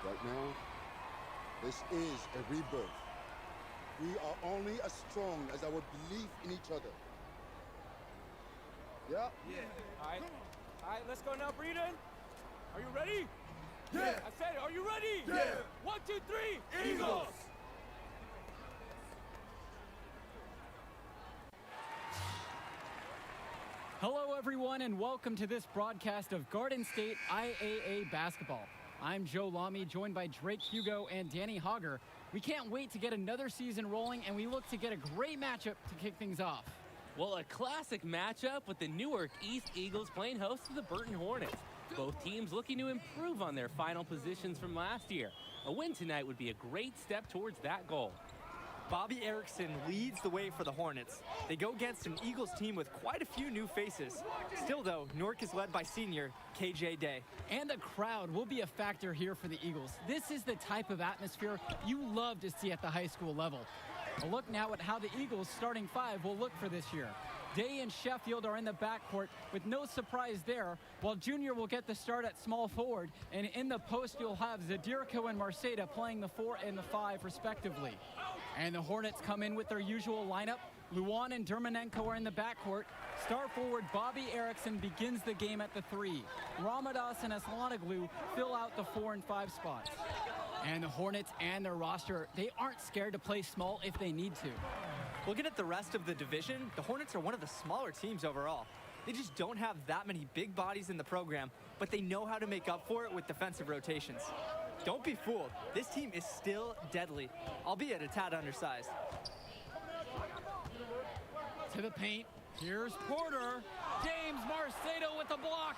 Right now, this is a rebirth. We are only as strong as our belief in each other. Yeah? All right, let's go now, Breeden. Are you ready? Yeah. I said, are you ready? Yeah. 1, 2, 3, Eagles! Hello, everyone, and welcome to this broadcast of Garden State IAA basketball. I'm Joe Lamy, joined by Drake Hugo and Danny Hogger. We can't wait to get another season rolling, and we look to get a great matchup to kick things off. Well, a classic matchup with the Newark East Eagles playing host to the Burton Hornets. Both teams looking to improve on their final positions from last year. A win tonight would be a great step towards that goal. Bobby Erickson leads the way for the Hornets. They go against an Eagles team with quite a few new faces. Still, though, Newark is led by senior KJ Day. And the crowd will be a factor here for the Eagles. This is the type of atmosphere you love to see at the high school level. A look now at how the Eagles' starting five will look for this year. Day and Sheffield are in the backcourt with no surprise there, while Junior will get the start at small forward, and in the post you'll have Zadirko and Marceda playing the 4 and the 5 respectively. And the Hornets come in with their usual lineup. Luan and Dermanenko are in the backcourt. Star forward Bobby Erickson begins the game at the 3. Ramadas and Aslanoglu fill out the 4 and 5 spots. And the Hornets and their roster, they aren't scared to play small if they need to. Looking at the rest of the division, the Hornets are one of the smaller teams overall. They just don't have that many big bodies in the program, but they know how to make up for it with defensive rotations. Don't be fooled. This team is still deadly, albeit a tad undersized. To the paint, here's Porter. James Marceda with the block.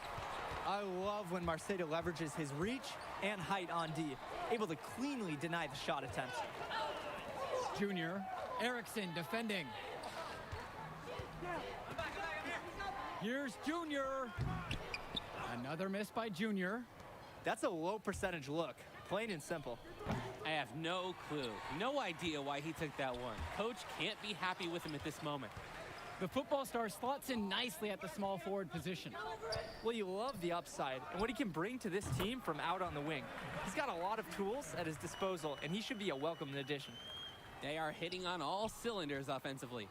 I love when Marceda leverages his reach and height on D, able to cleanly deny the shot attempt. Junior, Erickson defending. Here's Junior. Another miss by Junior. That's a low percentage look, plain and simple. I have no clue, no idea why he took that one. Coach can't be happy with him at this moment. The football star slots in nicely at the small forward position. Well, you love the upside and what he can bring to this team from out on the wing. He's got a lot of tools at his disposal, and he should be a welcome addition. They are hitting on all cylinders offensively.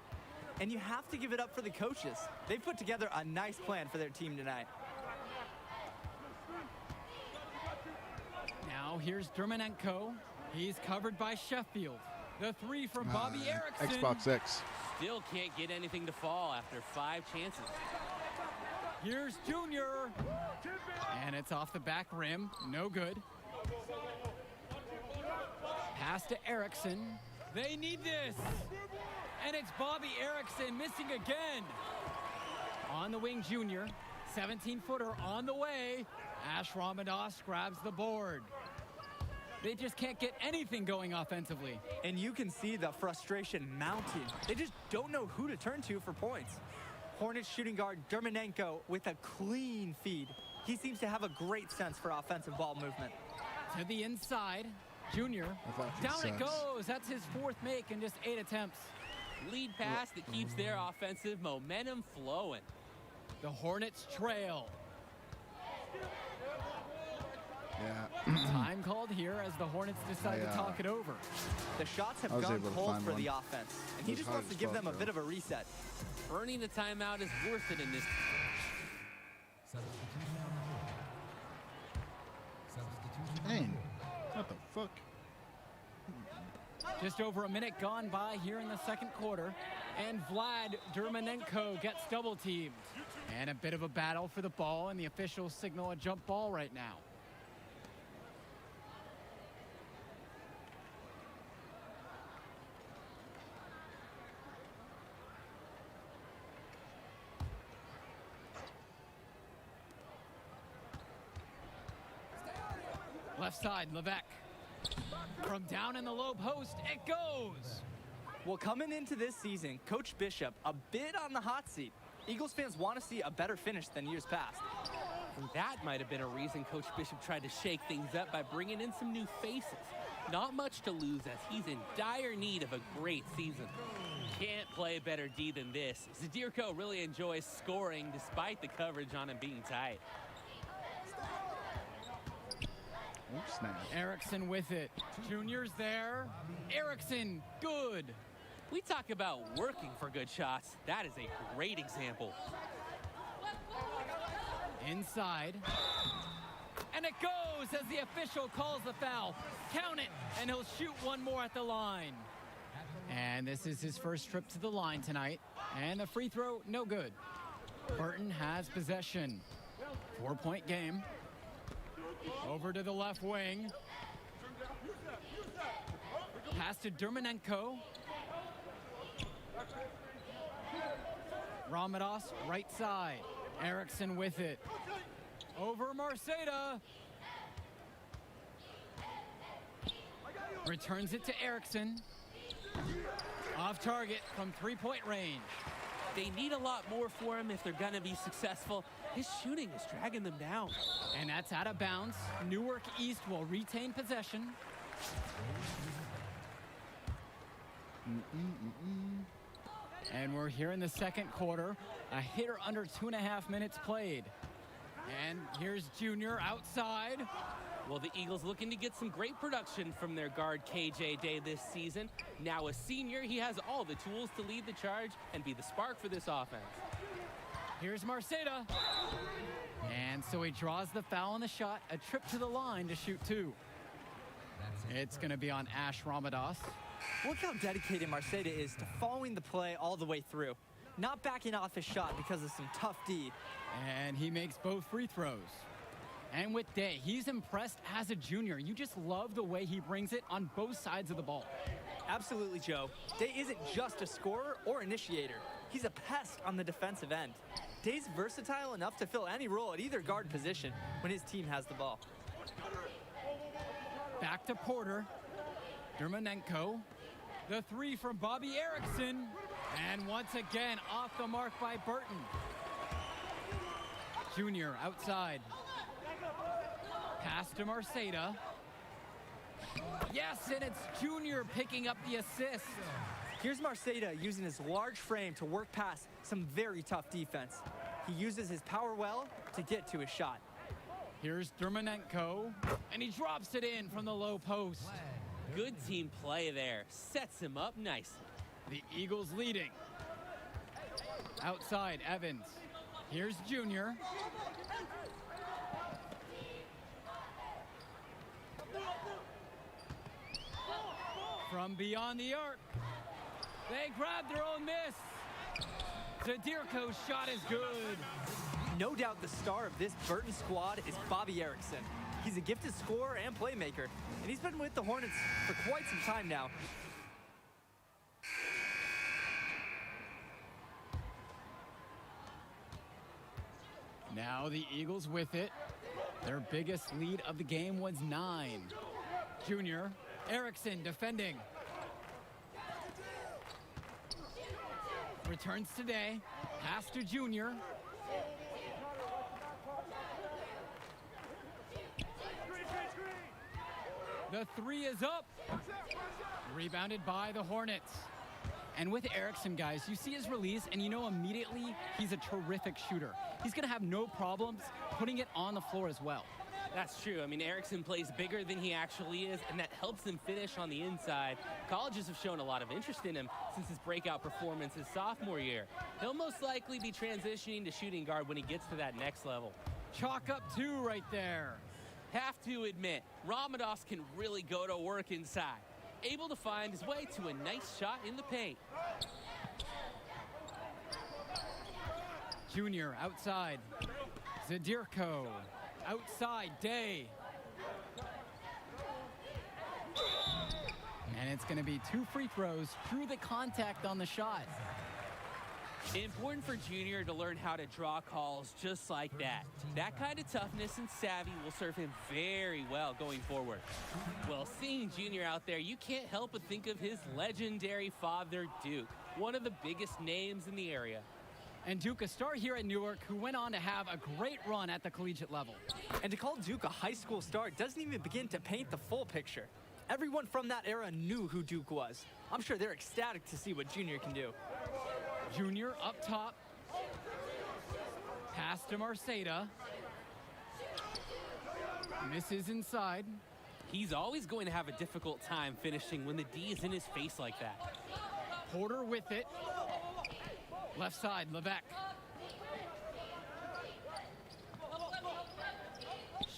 And you have to give it up for the coaches. They've put together a nice plan for their team tonight. Now here's Dermanenko. He's covered by Sheffield. The 3 from Bobby Erickson. Xbox X. Still can't get anything to fall after 5 chances. Here's Junior. And it's off the back rim. No good. Pass to Erickson. They need this. And it's Bobby Erickson missing again. On the wing, Junior. 17-footer on the way. Ash Ramadas grabs the board. They just can't get anything going offensively. And you can see the frustration mounting. They just don't know who to turn to for points. Hornets shooting guard Dermanenko with a clean feed. He seems to have a great sense for offensive ball movement. To the inside, Junior. Down it goes. That's his 4th make in just 8 attempts. Lead pass that keeps their offensive momentum flowing. The Hornets trail. Yeah. Time called here as the Hornets decide to talk it over. The shots have I was gone able to cold find for one. the offense, and he It was just hard wants to as give fuck, them a though. bit of a reset. Earning the timeout is worth it in this. Dang. What the fuck? Just over a minute gone by here in the second quarter, and Vlad Dermanenko gets double teamed. And a bit of a battle for the ball, and the officials signal a jump ball right now. Left side, Levesque. From down in the low post, it goes. Well, coming into this season, Coach Bishop a bit on the hot seat. Eagles fans want to see a better finish than years past. And that might have been a reason Coach Bishop tried to shake things up by bringing in some new faces. Not much to lose as he's in dire need of a great season. Can't play better D than this. Zadirko really enjoys scoring despite the coverage on him being tight. Oops, snap. Erickson with it. Junior's there. Erickson, good. We talk about working for good shots. That is a great example. Inside. And it goes as the official calls the foul. Count it, and he'll shoot one more at the line. And this is his first trip to the line tonight. And the free throw, no good. Burton has possession. 4-point game. Over to the left wing. Pass to Dermonenko. Ramadas, right side. Erickson with it. Over Marceda. Returns it to Erickson. Off target from 3-point range. They need a lot more for him if they're going to be successful. His shooting is dragging them down. And that's out of bounds. Newark East will retain possession. And we're here in the second quarter. A hitter under 2.5 minutes played. And here's Junior outside. Well, the Eagles looking to get some great production from their guard KJ Day this season. Now a senior, he has all the tools to lead the charge and be the spark for this offense. Here's Marceda. And so he draws the foul on the shot, a trip to the line to shoot two. It's going to be on Ash Ramadas. Look how dedicated Marceda is to following the play all the way through. Not backing off his shot because of some tough D. And he makes both free throws. And with Day, he's impressed as a junior. You just love the way he brings it on both sides of the ball. Absolutely, Joe. Day isn't just a scorer or initiator. He's a pest on the defensive end. Day's versatile enough to fill any role at either guard position when his team has the ball. Back to Porter. Dermonenko. The three from Bobby Erickson. And once again, off the mark by Burton. Junior outside. Pass to Marceda. Yes, and it's Junior picking up the assist. Here's Marceda using his large frame to work past some very tough defense. He uses his power well to get to his shot. Here's Dermonenko, and he drops it in from the low post. Good team play there. Sets him up nicely. The Eagles leading. Outside, Evans. Here's Junior. From beyond the arc. They grab their own miss. Zadirko's shot is good. No doubt the star of this Burton squad is Bobby Erickson. He's a gifted scorer and playmaker, and he's been with the Hornets for quite some time now. Now the Eagles with it. Their biggest lead of the game was 9. Junior, Erickson defending. Returns today. Pass to Junior. The three is up. Rebounded by the Hornets. And with Erickson, guys, you see his release, and you know immediately he's a terrific shooter. He's going to have no problems putting it on the floor as well. That's true. I mean, Erickson plays bigger than he actually is, and that helps him finish on the inside. Colleges have shown a lot of interest in him since his breakout performance his sophomore year. He'll most likely be transitioning to shooting guard when he gets to that next level. Chalk up 2 right there. Have to admit, Ramadas can really go to work inside. Able to find his way to a nice shot in the paint. Junior outside. Zadirko. Outside, Day. And it's going to be 2 free throws through the contact on the shot. Important for Junior to learn how to draw calls just like that. That kind of toughness and savvy will serve him very well going forward. Well, seeing Junior out there, you can't help but think of his legendary father, Duke, one of the biggest names in the area. And Duke, a star here at Newark, who went on to have a great run at the collegiate level. And to call Duke a high school star doesn't even begin to paint the full picture. Everyone from that era knew who Duke was. I'm sure they're ecstatic to see what Junior can do. Junior up top. Pass to Marceda. Misses inside. He's always going to have a difficult time finishing when the D is in his face like that. Porter with it. Left side, Levesque.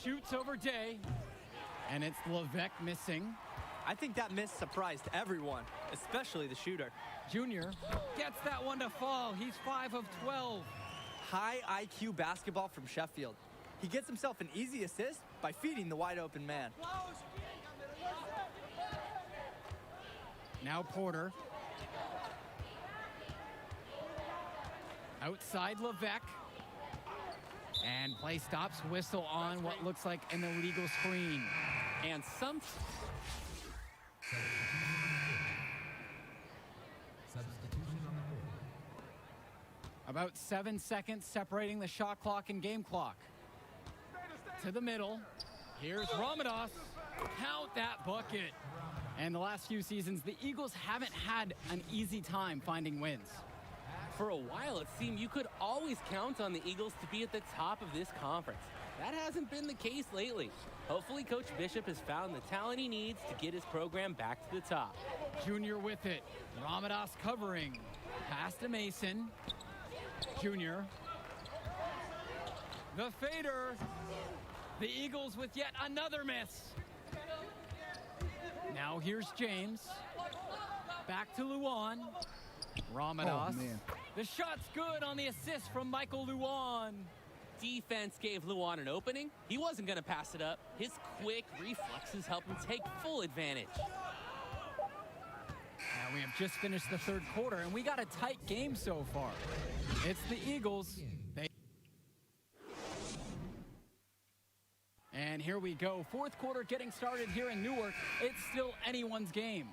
Shoots over Day. And it's Levesque missing. I think that miss surprised everyone, especially the shooter. Junior gets that one to fall. He's 5 of 12. High IQ basketball from Sheffield. He gets himself an easy assist by feeding the wide open man. Now Porter. Outside Levesque. And play stops, whistle on what looks like an illegal screen. And some... About 7 seconds separating the shot clock and game clock. To the middle. Here's Ramadas. Count that bucket. And the last few seasons, the Eagles haven't had an easy time finding wins. For a while, it seemed you could always count on the Eagles to be at the top of this conference. That hasn't been the case lately. Hopefully, Coach Bishop has found the talent he needs to get his program back to the top. Junior with it. Ramadas covering. Pass to Mason. Junior. The fader. The Eagles with yet another miss. Now here's James. Back to Luan. Ramadas. Oh, man. The shot's good on the assist from Michael Luan. Defense gave Luan an opening. He wasn't going to pass it up. His quick reflexes helped him take full advantage. Now we have just finished the third quarter, and we got a tight game so far. It's the Eagles. And here we go. Fourth quarter getting started here in Newark. It's still anyone's game.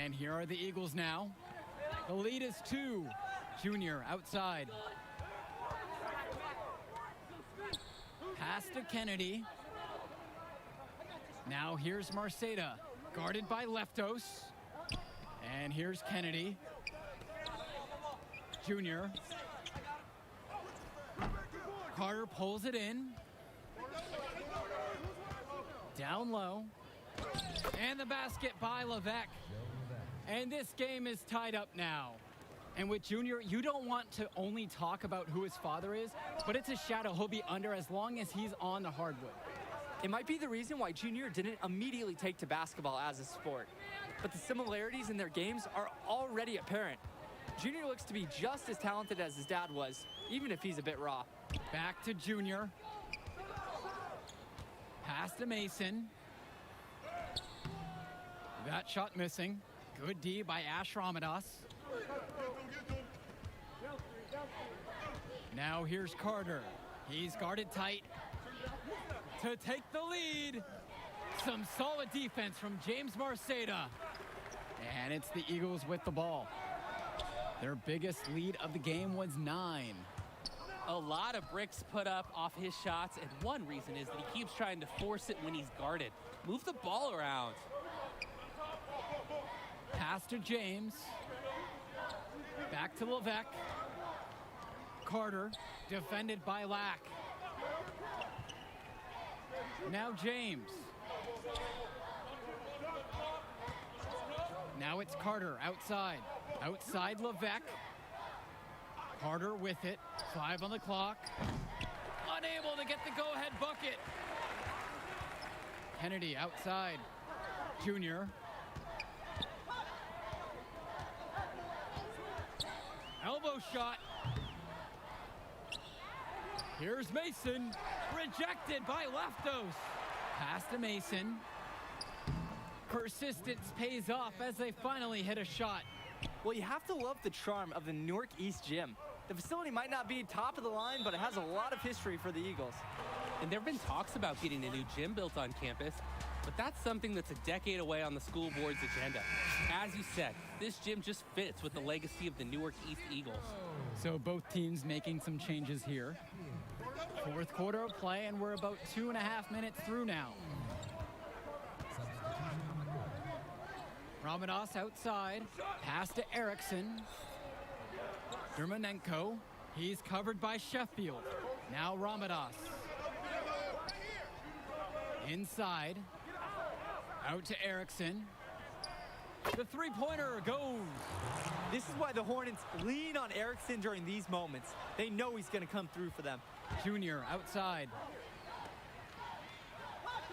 And here are the Eagles now. The lead is 2. Junior outside. Pass to Kennedy. Now here's Marceda, guarded by Leftos. And here's Kennedy. Junior. Carter pulls it in. Down low. And the basket by Levesque. And this game is tied up now. And with Junior, you don't want to only talk about who his father is, but it's a shadow he'll be under as long as he's on the hardwood. It might be the reason why Junior didn't immediately take to basketball as a sport. But the similarities in their games are already apparent. Junior looks to be just as talented as his dad was, even if he's a bit raw. Back to Junior. Pass to Mason. That shot missing. Good D by Ash Ramadas. Now here's Carter. He's guarded tight to take the lead. Some solid defense from James Marceda. And it's the Eagles with the ball. Their biggest lead of the game was 9. A lot of bricks put up off his shots, and one reason is that he keeps trying to force it when he's guarded. Move the ball around. Pass to James. Back to Levesque. Carter, defended by Lack. Now James. Now it's Carter outside. Outside Levesque. Carter with it. 5 on the clock. Unable to get the go-ahead bucket. Kennedy outside. Junior. Elbow shot. Here's Mason. Rejected by Leftos. Pass to Mason. Persistence pays off as they finally hit a shot. Well, you have to love the charm of the Newark East Gym. The facility might not be top of the line, but it has a lot of history for the Eagles. And there have been talks about getting a new gym built on campus, but that's something that's a decade away on the school board's agenda. As you said, this gym just fits with the legacy of the Newark East Eagles. So both teams making some changes here. Fourth quarter of play, and we're about 2.5 minutes through now. Ramadas outside. Pass to Erickson. Dermanenko. He's covered by Sheffield. Now Ramadas. Inside. Out to Erickson. The three-pointer goes. This is why the Hornets lean on Erickson during these moments. They know he's going to come through for them. Junior outside.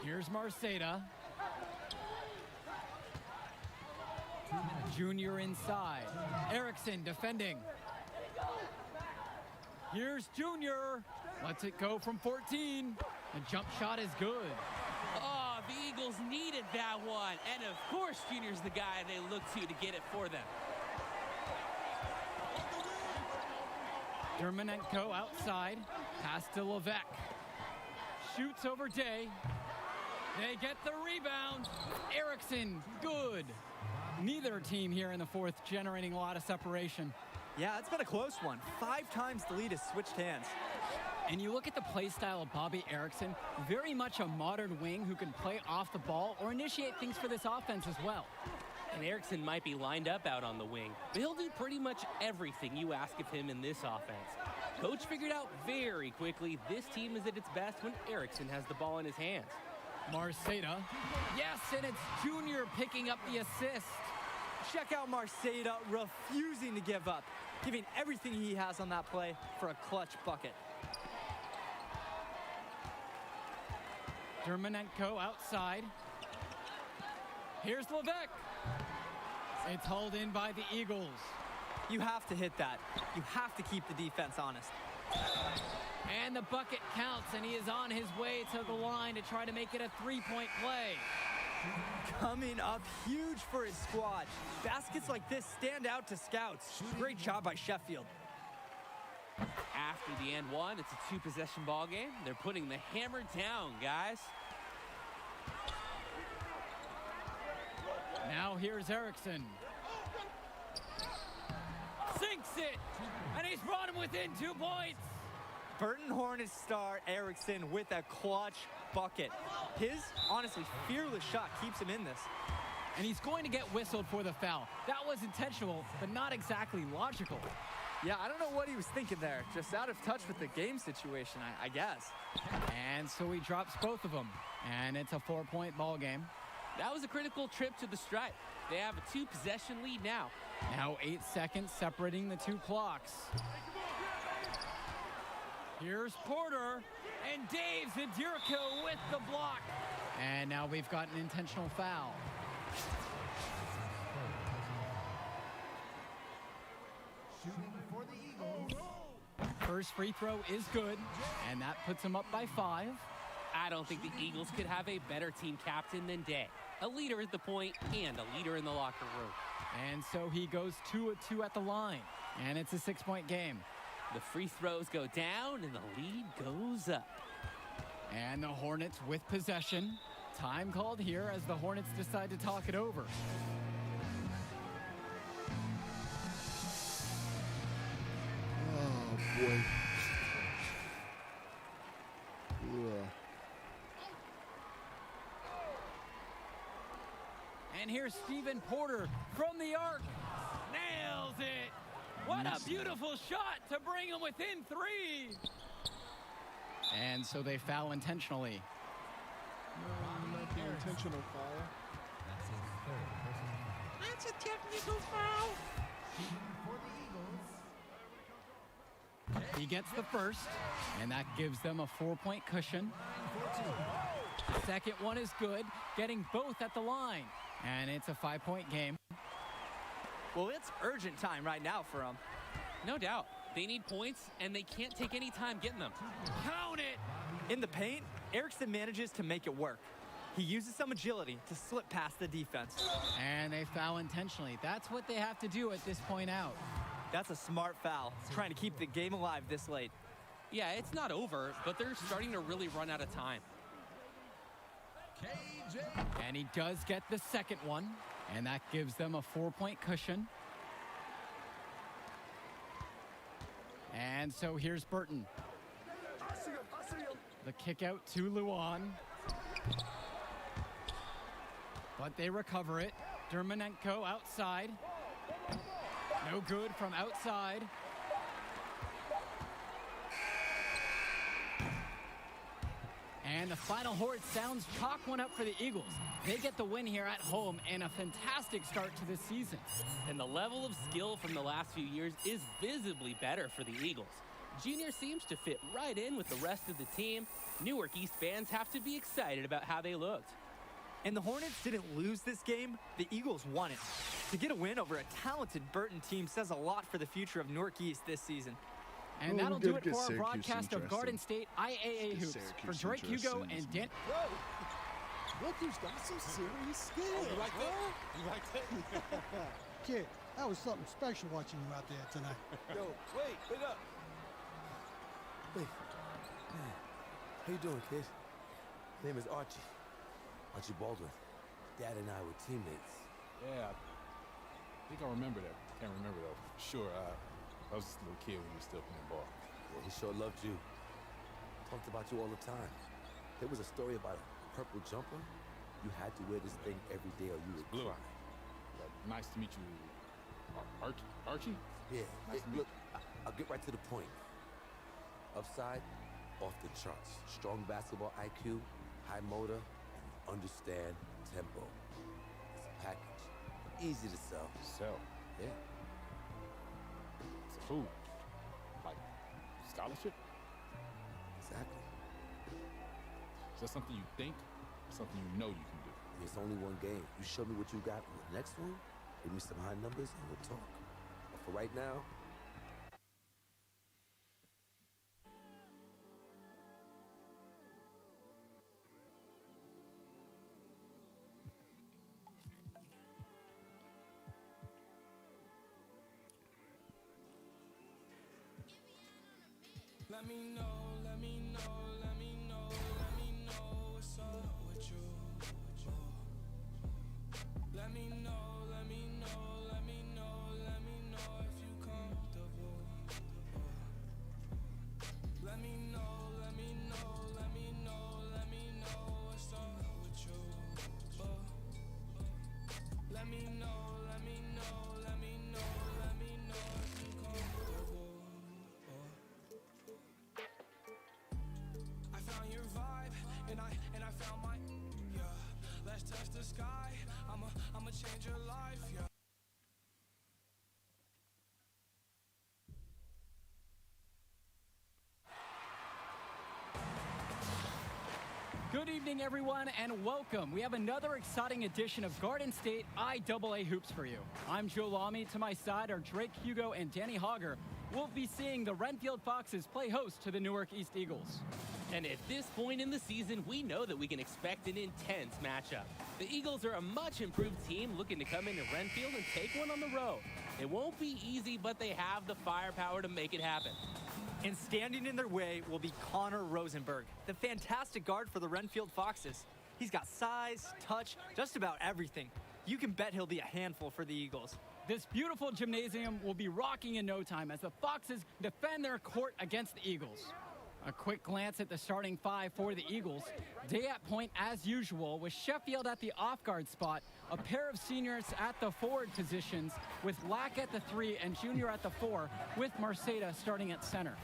Here's Marceda. Junior inside. Erickson defending. Here's Junior. Lets it go from 14. The jump shot is good. Oh, the Eagles needed that one. And of course, Junior's the guy they look to get it for them. Dermonenko outside. Pass to Levesque. Shoots over Day. They get the rebound. Erickson, good. Neither team here in the fourth generating a lot of separation. Yeah, it's been a close one. 5 times the lead has switched hands. And you look at the play style of Bobby Erickson, very much a modern wing who can play off the ball or initiate things for this offense as well. And Erickson might be lined up out on the wing, but he'll do pretty much everything you ask of him in this offense. Coach figured out very quickly this team is at its best when Erickson has the ball in his hands. Marceda. Yes, and it's Junior picking up the assist. Check out Marceda refusing to give up, giving everything he has on that play for a clutch bucket. Dermonenko outside. Here's Levesque. It's hauled in by the Eagles. You have to hit that. You have to keep the defense honest. And the bucket counts, and he is on his way to the line to try to make it a three-point play. Coming up huge for his squad. Baskets like this stand out to scouts. Great job by Sheffield. After the end one, it's a 2-possession ball game. They're putting the hammer down, guys. Now here's Erickson. Sinks it, and he's brought him within 2 points. Burton Hornets star Erickson with a clutch bucket. His, honestly, fearless shot keeps him in this. And he's going to get whistled for the foul. That was intentional, but not exactly logical. Yeah, I don't know what he was thinking there. Just out of touch with the game situation, I guess. And so he drops both of them, and it's a 4-point ball game. That was a critical trip to the stripe. They have a 2-possession lead now. Now 8 seconds separating the 2 clocks. Here's Porter, and Dave Zadirico with the block. And now we've got an intentional foul. First free throw is good, and that puts him up by 5. I don't think the Eagles could have a better team captain than Day. A leader at the point and a leader in the locker room. And so he goes 2 of 2 at the line, and it's a 6-point game. The free throws go down and the lead goes up. And the Hornets with possession. Time called here as the Hornets decide to talk it over. Oh, boy. Ugh. And here's Stephen Porter from the arc. Nails it. What a beautiful shot to bring him within 3. And so they foul intentionally. Not the intentional foul. That's a technical foul. He gets the first, and that gives them a 4-point cushion. Second one is good, getting both at the line. And it's a 5-point game. Well, it's urgent time right now for them. No doubt. They need points, and they can't take any time getting them. Count it! In the paint, Erickson manages to make it work. He uses some agility to slip past the defense. And they foul intentionally. That's what they have to do at this point out. That's a smart foul, trying to keep the game alive this late. Yeah, it's not over, but they're starting to really run out of time. And he does get the second one, and that gives them a 4-point cushion. And so here's Burton. The kick out to Luan. But they recover it. Dermonenko outside. No good from outside. And the final horde sounds chalk one up for the Eagles. They get the win here at home and a fantastic start to this season. And the level of skill from the last few years is visibly better for the Eagles. Junior seems to fit right in with the rest of the team. Newark East fans have to be excited about how they looked. And the Hornets didn't lose this game, the Eagles won it. To get a win over a talented Burton team says a lot for the future of Newark East this season. And Well, that'll we do gotta it get for our Syracuse broadcast of interested. Garden State IAA Get Hoops. For Syracuse Drake Hugo interested in and this Dan. Look who's got some serious skills. You like that? You like that? Kid, that was something special watching you out there tonight. Yo, wait up. Hey, how you doing, kid? Name is Archie. Archie Baldwin. Dad and I were teammates. Yeah, I think I remember that. Can't remember though. Sure, I was just a little kid when you were still playing ball. Well, he sure loved you. Talked about you all the time. There was a story about a purple jumper. You had to wear this thing every day or you would Blue. cry. Nice to meet you, Archie. Yeah. Nice to meet Look, I'll get right to the point. Upside, off the charts. Strong basketball IQ, high motor, and understand tempo. It's a package. Easy to sell. Sell. Yeah. So who? Like scholarship? Exactly. Is that something you think? Or something you know you can do? It's only one game. You show me what you got in the next one, give me some high numbers, and we'll talk. But for right now, Let me know, let me know, let me know, let me know what's up with you. Let me know, let me know, let me know, let me know if you comfortable. Let me know, let me know, let me know, let me know what's up with you. Let me know, let me know, let me know, let me know if you comfortable. I found your vibe, and I found my, yeah. Let's touch the sky. I'ma change your life, yeah. Good evening, everyone, and welcome. We have another exciting edition of Garden State IAA Hoops for you. I'm Joe Lamy. To my side are Drake Hugo and Danny Hogger. We'll be seeing the Renfield Foxes play host to the Newark East Eagles. And at this point in the season, we know that we can expect an intense matchup. The Eagles are a much improved team looking to come into Renfield and take one on the road. It won't be easy, but they have the firepower to make it happen. And standing in their way will be Connor Rosenberg, the fantastic guard for the Renfield Foxes. He's got size, touch, just about everything. You can bet he'll be a handful for the Eagles. This beautiful gymnasium will be rocking in no time as the Foxes defend their court against the Eagles. A quick glance at the starting five for the Eagles. Day at point as usual, with Sheffield at the off-guard spot, a pair of seniors at the forward positions, with Lack at the 3 and Junior at the 4, with Marceda starting at center.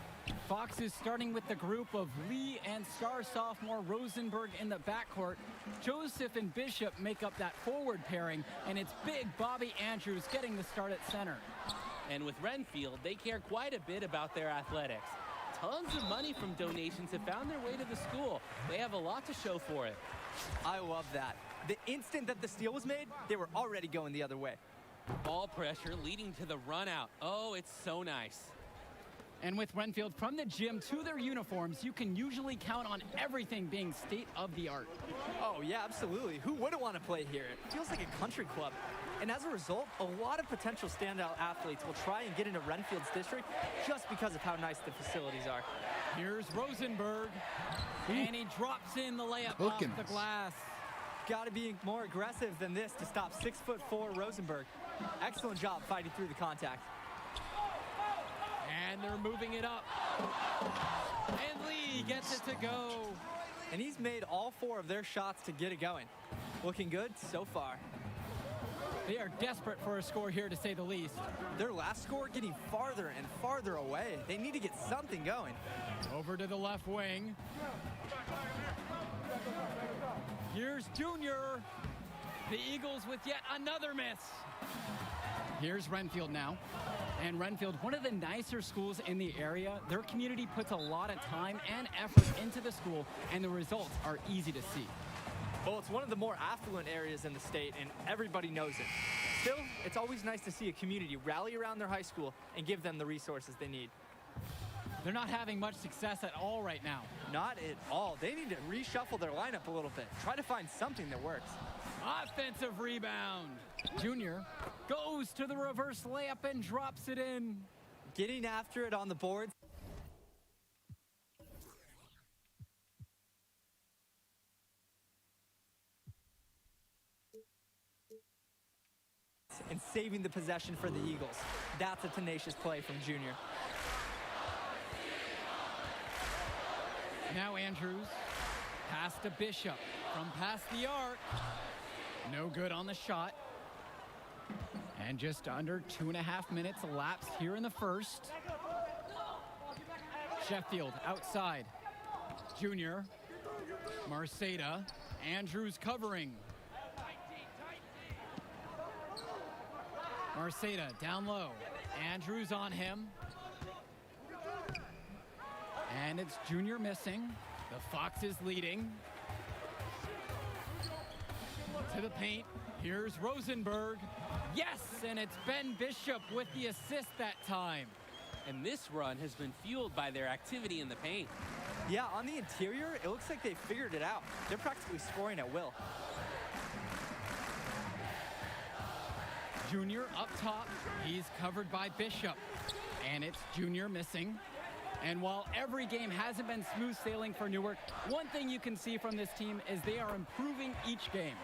Foxes starting with the group of Lee and star sophomore Rosenberg in the backcourt. Joseph and Bishop make up that forward pairing, and it's big Bobby Andrews getting the start at center. And with Renfield, they care quite a bit about their athletics. Tons of money from donations have found their way to the school. They have a lot to show for it. I love that. The instant that the steal was made, they were already going the other way. Ball pressure leading to the run out. Oh, it's so nice. And with Renfield from the gym to their uniforms, you can usually count on everything being state-of-the-art. Oh, yeah, absolutely. Who wouldn't want to play here? It feels like a country club. And as a result, a lot of potential standout athletes will try and get into Renfield's district just because of how nice the facilities are. Here's Rosenberg, and he drops in the layup off Cooking the us. glass. Got to be more aggressive than this to stop 6'4" Rosenberg. Excellent job fighting through the contact. And they're moving it up. And Lee gets it to go. And he's made all 4 of their shots to get it going. Looking good so far. They are desperate for a score here, to say the least. Their last score getting farther and farther away. They need to get something going. Over to the left wing. Here's Junior. The Eagles with yet another miss. Here's Renfield now. And Renfield, one of the nicer schools in the area. Their community puts a lot of time and effort into the school, and the results are easy to see. Well, it's one of the more affluent areas in the state, and everybody knows it. Still, it's always nice to see a community rally around their high school and give them the resources they need. They're not having much success at all right now. Not at all. They need to reshuffle their lineup a little bit. Try to find something that works. Offensive rebound. Junior goes to the reverse layup and drops it in. Getting after it on the boards. And saving the possession for the Eagles. That's a tenacious play from Junior. Now Andrews, pass to Bishop from past the arc. No good on the shot. And just under 2.5 minutes elapsed here in the first. Sheffield outside. Junior, Marceda, Andrews covering. Marceda down low. Andrews on him. And it's Junior missing. The Foxes leading. To the paint. Here's Rosenberg. Yes, and it's Ben Bishop with the assist that time. And this run has been fueled by their activity in the paint. Yeah, on the interior, it looks like they figured it out. They're practically scoring at will. Junior up top. He's covered by Bishop. And it's Junior missing. And while every game hasn't been smooth sailing for Newark, one thing you can see from this team is they are improving each game.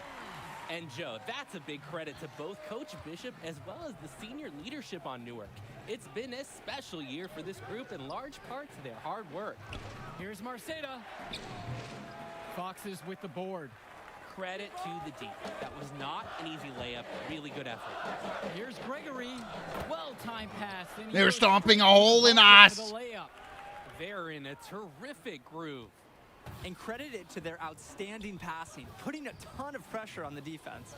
And Joe, that's a big credit to both Coach Bishop as well as the senior leadership on Newark. It's been a special year for this group in large part to their hard work. Here's Marceda. Foxes with the board. Credit to the D. That was not an easy layup. Really good effort. Here's Gregory. Well-timed pass. And They're stomping a hole in us. The layup. They're in a terrific groove. And credit it to their outstanding passing, putting a ton of pressure on the defense.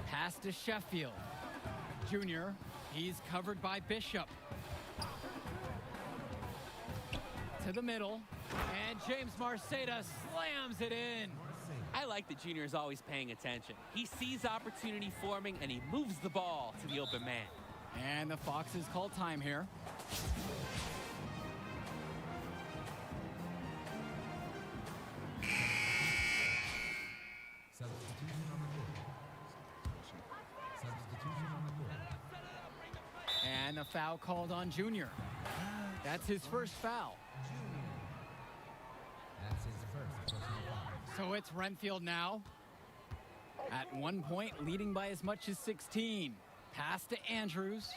Pass to Sheffield. Junior, he's covered by Bishop. To the middle, and James Marceda slams it in. I like that Junior is always paying attention. He sees opportunity forming, and he moves the ball to the open man. And the Foxes call time here. And a foul called on Junior. That's his first foul. So it's Renfield now. At one point, leading by as much as 16. Pass to Andrews.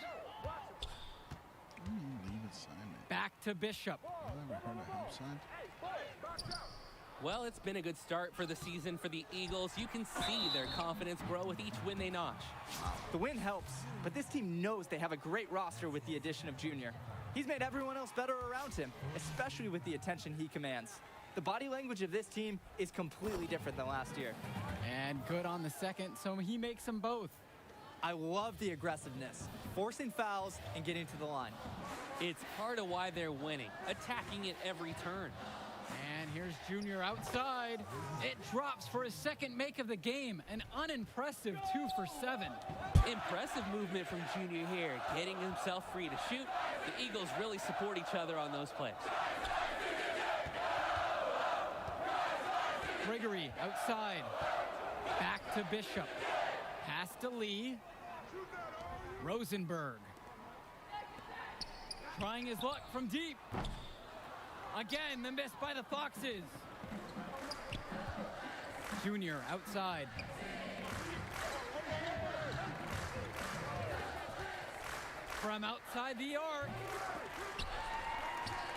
Back to Bishop. I've never heard a half sign. Well, it's been a good start for the season for the Eagles. You can see their confidence grow with each win they notch. The win helps, but this team knows they have a great roster with the addition of Junior. He's made everyone else better around him, especially with the attention he commands. The body language of this team is completely different than last year. And good on the second, so he makes them both. I love the aggressiveness, forcing fouls and getting to the line. It's part of why they're winning, attacking it every turn. And here's Junior outside. It drops for his second make of the game. An unimpressive 2 for 7. Impressive movement from Junior here, getting himself free to shoot. The Eagles really support each other on those plays. Gregory outside. Back to Bishop. Pass to Lee. Rosenberg. Trying his luck from deep. Again, the miss by the Foxes. Junior outside. From outside the arc.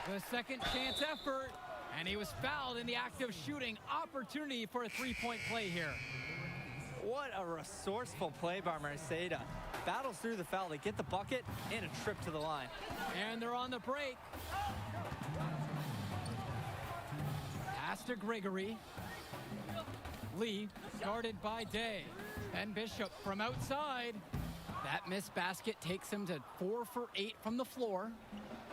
The second chance effort. And he was fouled in the act of shooting. Opportunity for a three-point play here. What a resourceful play by Marceda. Battles through the foul to get the bucket and a trip to the line. And they're on the break. Pass to Gregory. Lee guarded by Day. And Bishop from outside. That missed basket takes him to 4 for 8 from the floor.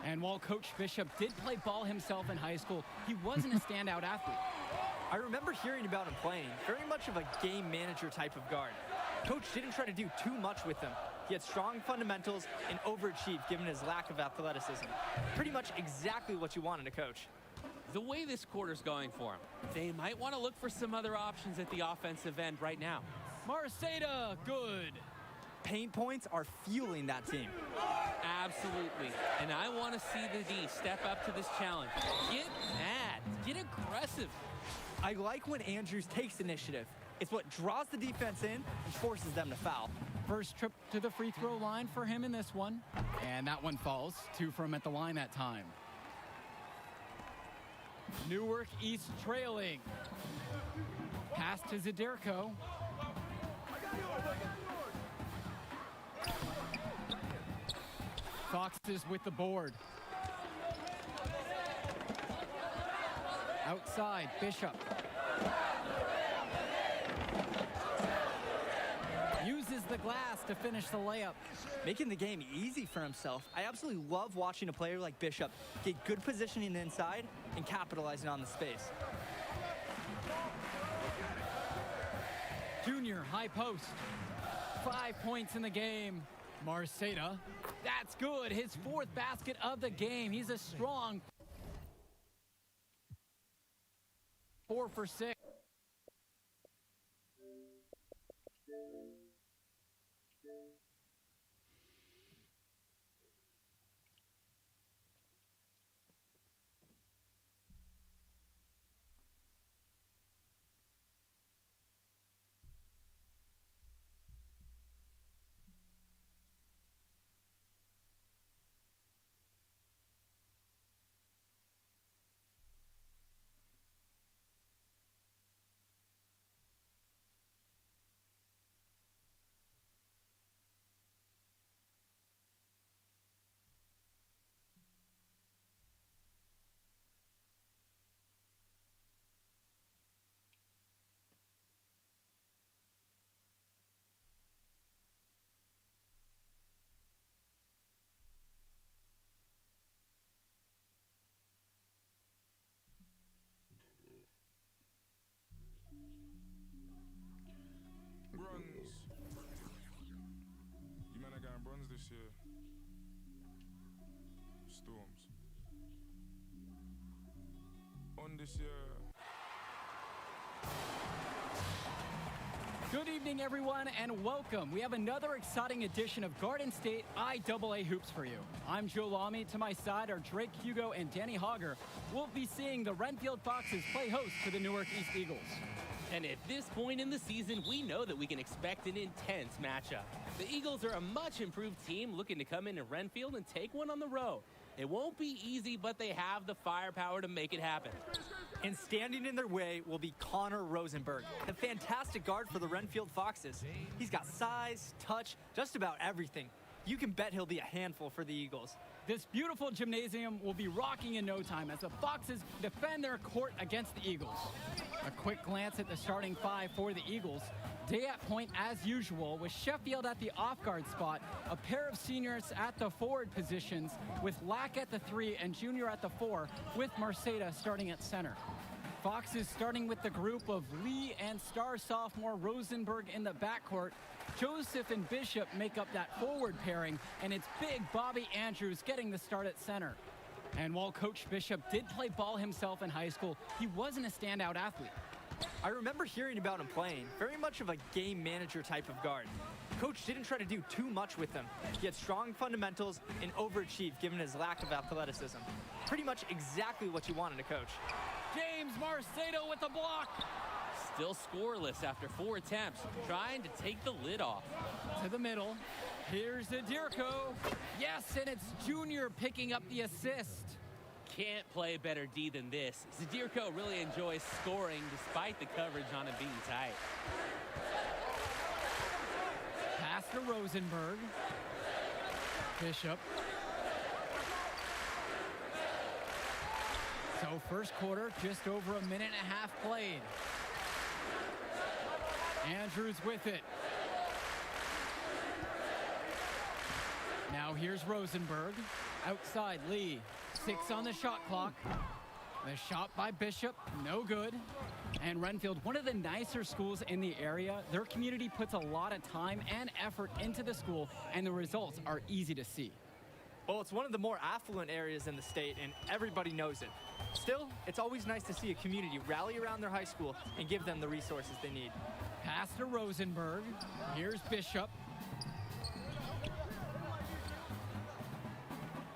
And while Coach Bishop did play ball himself in high school, he wasn't a standout athlete. I remember hearing about him playing, very much of a game manager type of guard. Coach didn't try to do too much with him. He had strong fundamentals and overachieved given his lack of athleticism. Pretty much exactly what you want in a coach. The way this quarter's going for him, they might want to look for some other options at the offensive end right now. Marceda, good. Paint points are fueling that team. Absolutely. And I want to see the D step up to this challenge. Get mad. Get aggressive. I like when Andrews takes initiative. It's what draws the defense in and forces them to foul. First trip to the free throw line for him in this one. And that one falls. 2 from at the line that time. Newark East trailing. Pass to Zadirko. Foxes with the board. Outside, Bishop. Uses the glass to finish the layup. Making the game easy for himself. I absolutely love watching a player like Bishop get good positioning inside and capitalizing on the space. Junior, high post. 5 points in the game. Marceda, that's good. His 4th basket of the game. He's a strong 4 for 6. Bronze. You man are going bronze this year. Storms. On this year. Good evening, everyone, and welcome. We have another exciting edition of Garden State IAA Hoops for you. I'm Joe Lamy. To my side are Drake Hugo and Danny Hogger. We'll be seeing the Renfield Foxes play host to the Newark East Eagles. And at this point in the season, we know that we can expect an intense matchup. The Eagles are a much improved team looking to come into Renfield and take one on the road. It won't be easy, but they have the firepower to make it happen. And standing in their way will be Connor Rosenberg, the fantastic guard for the Renfield Foxes. He's got size, touch, just about everything. You can bet he'll be a handful for the Eagles. This beautiful gymnasium will be rocking in no time as the Foxes defend their court against the Eagles. A quick glance at the starting 5 for the Eagles. Day at point as usual, with Sheffield at the off-guard spot, a pair of seniors at the forward positions, with Lack at the 3 and Junior at the 4, with Marceda starting at center. Foxes starting with the group of Lee and star sophomore Rosenberg in the backcourt. Joseph and Bishop make up that forward pairing, and it's big Bobby Andrews getting the start at center. And while Coach Bishop did play ball himself in high school, he wasn't a standout athlete. I remember hearing about him playing, very much of a game manager type of guard. Coach didn't try to do too much with him. He had strong fundamentals and overachieved given his lack of athleticism. Pretty much exactly what you want in a coach. James Marceda with the block. Still scoreless after 4 attempts, trying to take the lid off. To the middle. Here's Zadirko. Yes, and it's Junior picking up the assist. Can't play better D than this. Zadirko really enjoys scoring despite the coverage on him being tight. Pass to Rosenberg. Bishop. So first quarter, just over a minute and a half played. Andrews with it. Now here's Rosenberg. Outside Lee. 6 on the shot clock. The shot by Bishop, no good. And Renfield, one of the nicer schools in the area. Their community puts a lot of time and effort into the school, and the results are easy to see. Well, it's one of the more affluent areas in the state, and everybody knows it. Still, it's always nice to see a community rally around their high school and give them the resources they need. Pass to Rosenberg. Here's Bishop.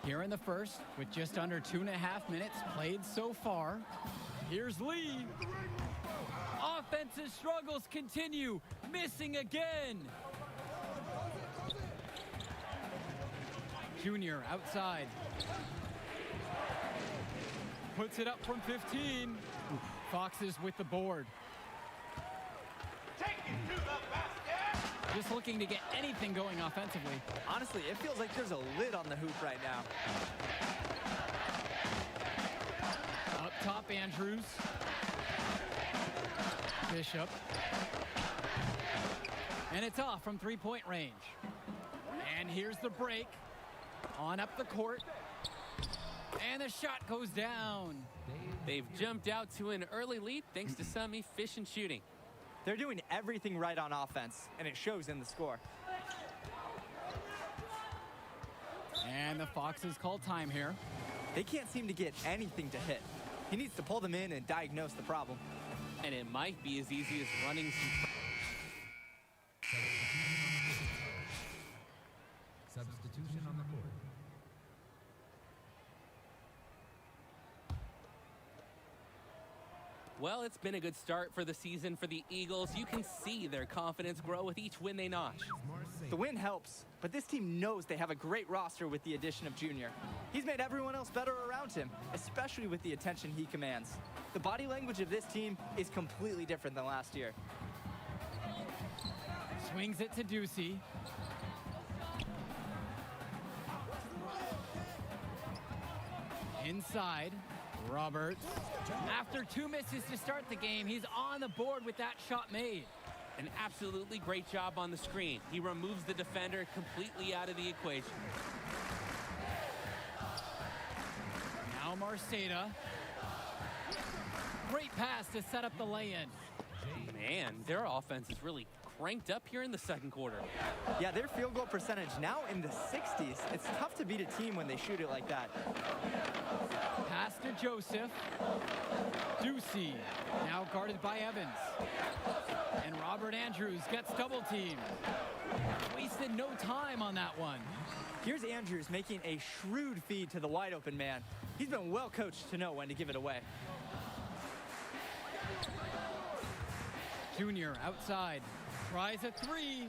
Here in the first, with just under 2.5 minutes played so far. Here's Lee. Offensive struggles continue. Missing again. Junior outside. Puts it up from 15. Foxes with the board. Just looking to get anything going offensively. Honestly, it feels like there's a lid on the hoop right now. Up top, Andrews. Bishop. And it's off from 3-point range. And here's the break. On up the court. And the shot goes down. They've jumped out to an early lead thanks to some efficient shooting. They're doing everything right on offense, and it shows in the score. And the Foxes call time here. They can't seem to get anything to hit. He needs to pull them in and diagnose the problem. And it might be as easy as running some... Substitution on the board. Well, it's been a good start for the season for the Eagles. You can see their confidence grow with each win they notch. The win helps, but this team knows they have a great roster with the addition of Junior. He's made everyone else better around him, especially with the attention he commands. The body language of this team is completely different than last year. Swings it to Ducey. Inside, Roberts. After 2 misses to start the game, he's on the board with that shot made. An absolutely great job on the screen. He removes the defender completely out of the equation. Now Marceda. Great pass to set up the lay-in. Man, their offense is really cranked up here in the second quarter. Yeah, their field goal percentage now in the 60s. It's tough to beat a team when they shoot it like that. Pass to Joseph. Ducey, now guarded by Evans. And Robert Andrews gets double teamed. Wasted no time on that one. Here's Andrews making a shrewd feed to the wide open man. He's been well coached to know when to give it away. Junior outside, tries a three.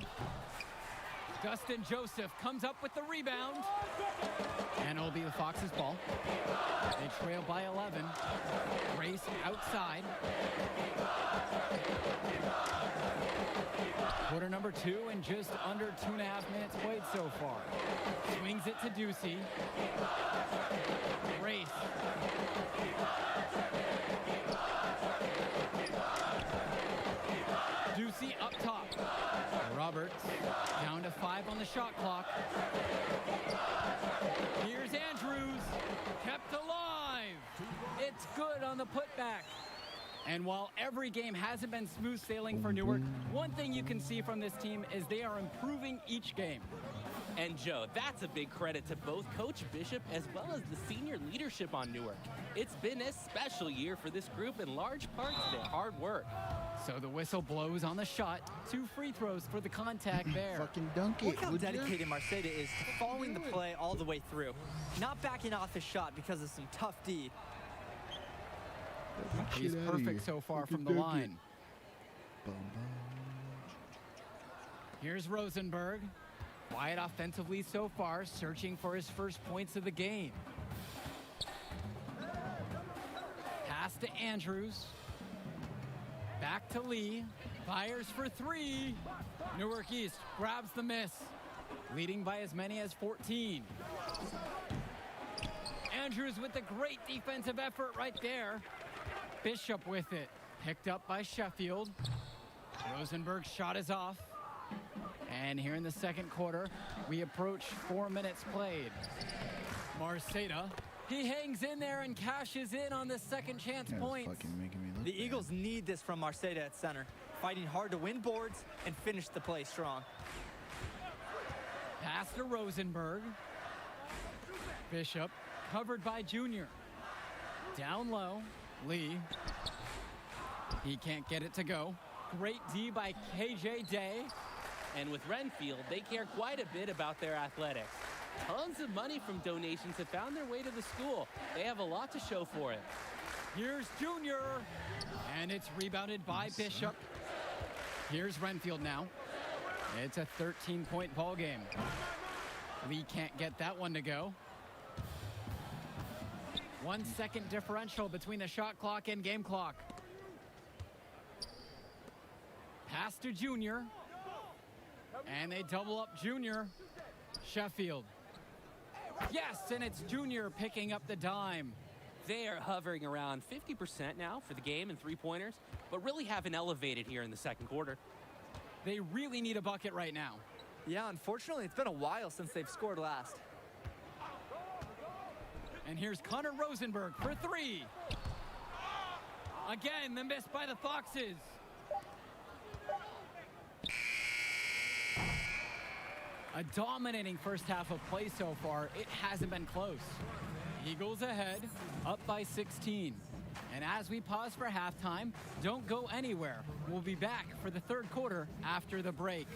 Dustin Joseph comes up with the rebound. And it'll be the Foxes' ball. They trail by 11. Grace outside. Quarter number 2 and just under 2.5 minutes played so far. Swings it to Ducey. Grace. Ducey up top. Roberts down to 5 on the shot clock. Here's Andrews, kept alive. It's good on the putback. And while every game hasn't been smooth sailing for Newark, one thing you can see from this team is they are improving each game. And Joe, that's a big credit to both Coach Bishop as well as the senior leadership on Newark. It's been a special year for this group in large part to their hard work. So the whistle blows on the shot. 2 free throws for the contact there. Fucking dunk it, Look how would ya? dedicated Marceda is to following the play all the way through. Not backing off his shot because of some tough D. He's Get outta perfect here. so far Fucking from the dunk it. line. Bum, bum. Here's Rosenberg. Quiet offensively so far, searching for his first points of the game. Pass to Andrews. Back to Lee. Fires for 3. Newark East grabs the miss, leading by as many as 14. Andrews with a great defensive effort right there. Bishop with it. Picked up by Sheffield. Rosenberg's shot is off. And here in the second quarter, we approach 4 minutes played. Marceda, he hangs in there and cashes in on the second chance That's points. fucking making me look The bad. Eagles need this from Marceda at center, fighting hard to win boards and finish the play strong. Pass to Rosenberg. Bishop, covered by Junior. Down low, Lee. He can't get it to go. Great D by KJ Day. And with Renfield, they care quite a bit about their athletics. Tons of money from donations have found their way to the school. They have a lot to show for it. Here's Junior. And it's rebounded by Bishop. Here's Renfield now. It's a 13-point ball game. Lee can't get that one to go. 1 second differential between the shot clock and game clock. Pass to Junior. And they double up Junior. Sheffield. Yes, and it's Junior picking up the dime. They are hovering around 50% now for the game in three-pointers, but really haven't elevated here in the second quarter. They really need a bucket right now. Yeah, unfortunately, it's been a while since they've scored last. And here's Connor Rosenberg for three. Again, the miss by the Foxes. A dominating first half of play so far. It hasn't been close. Eagles ahead, up by 16. And as we pause for halftime, don't go anywhere. We'll be back for the third quarter after the break.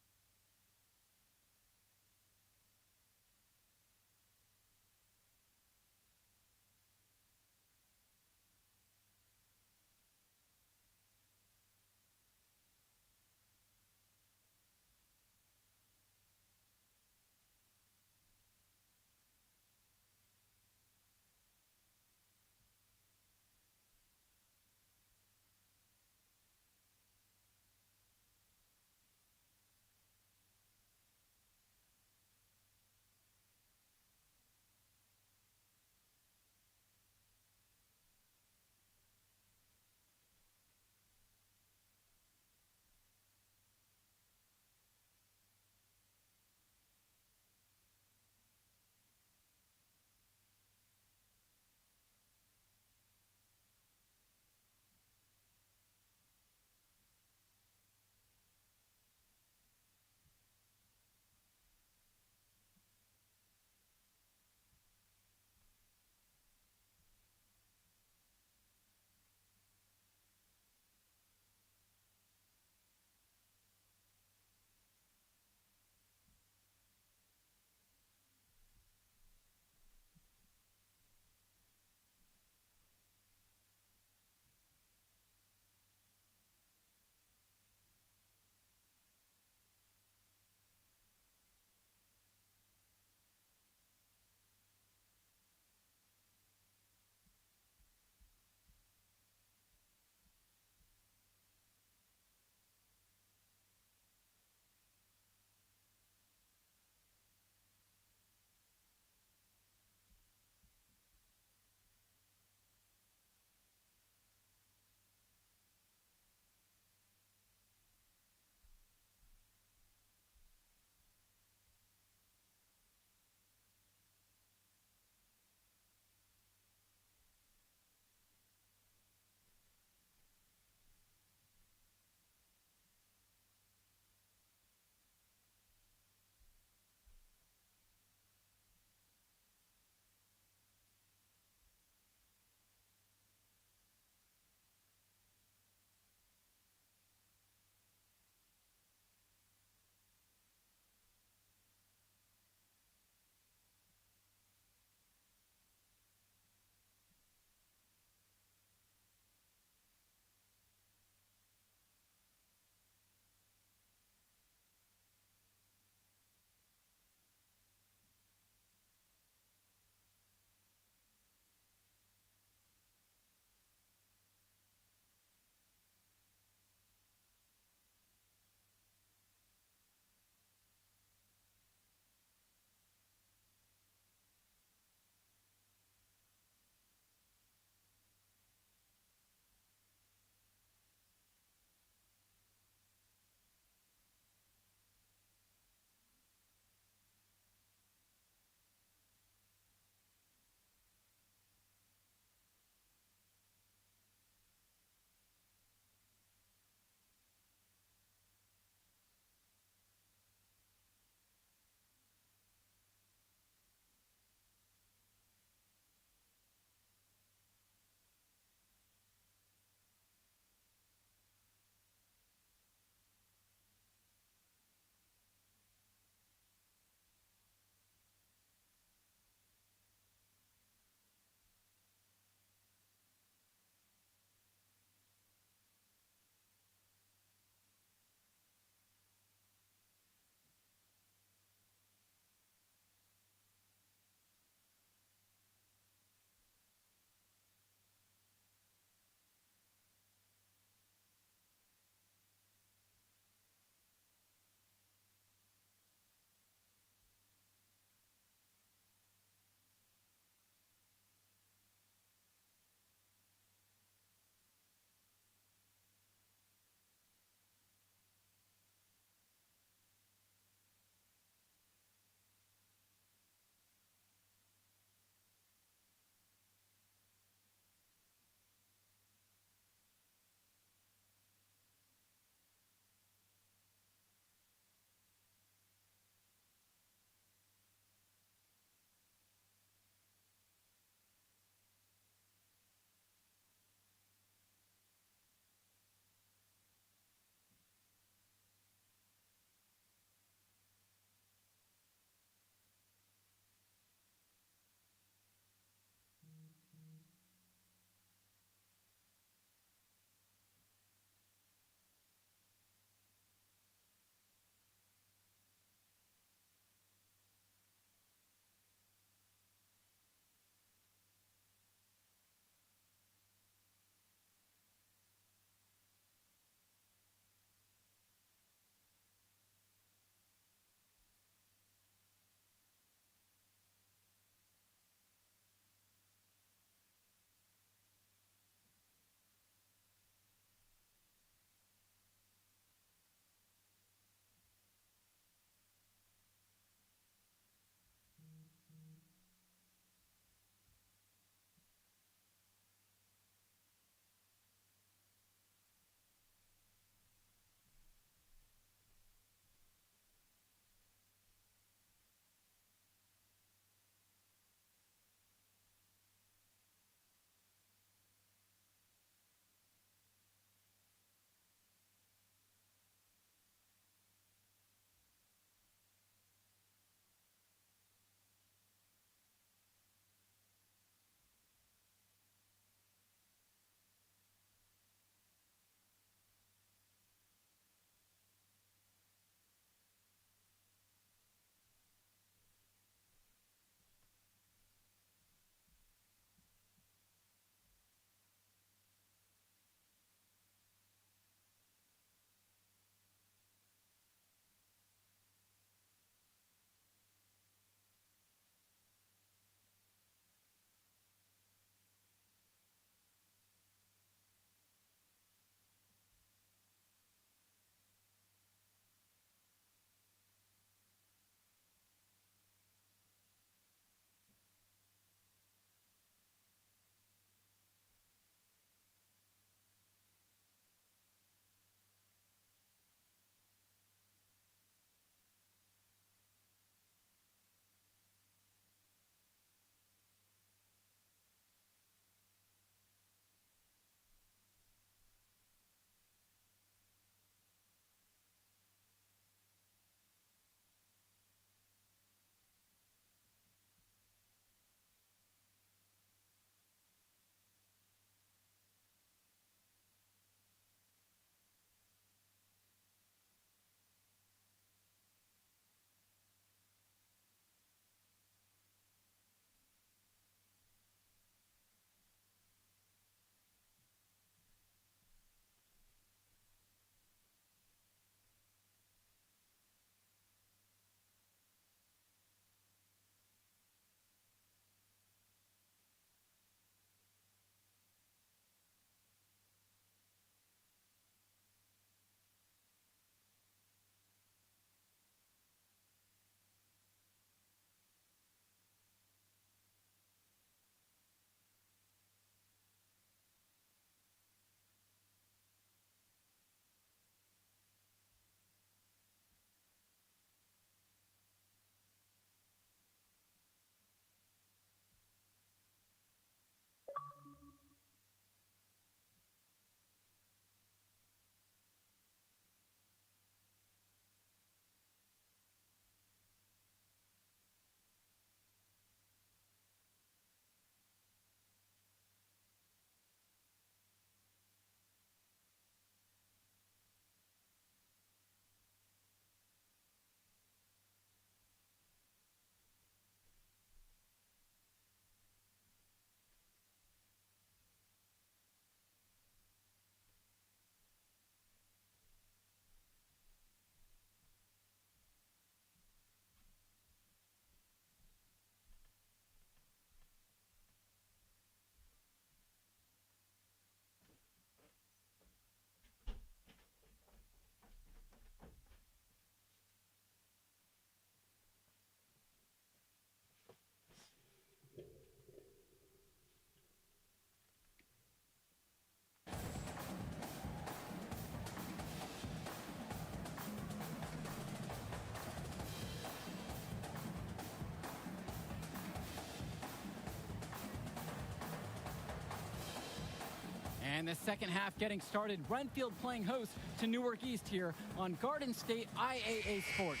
And the second half getting started. Renfield playing host to Newark East here on Garden State IAA Sports.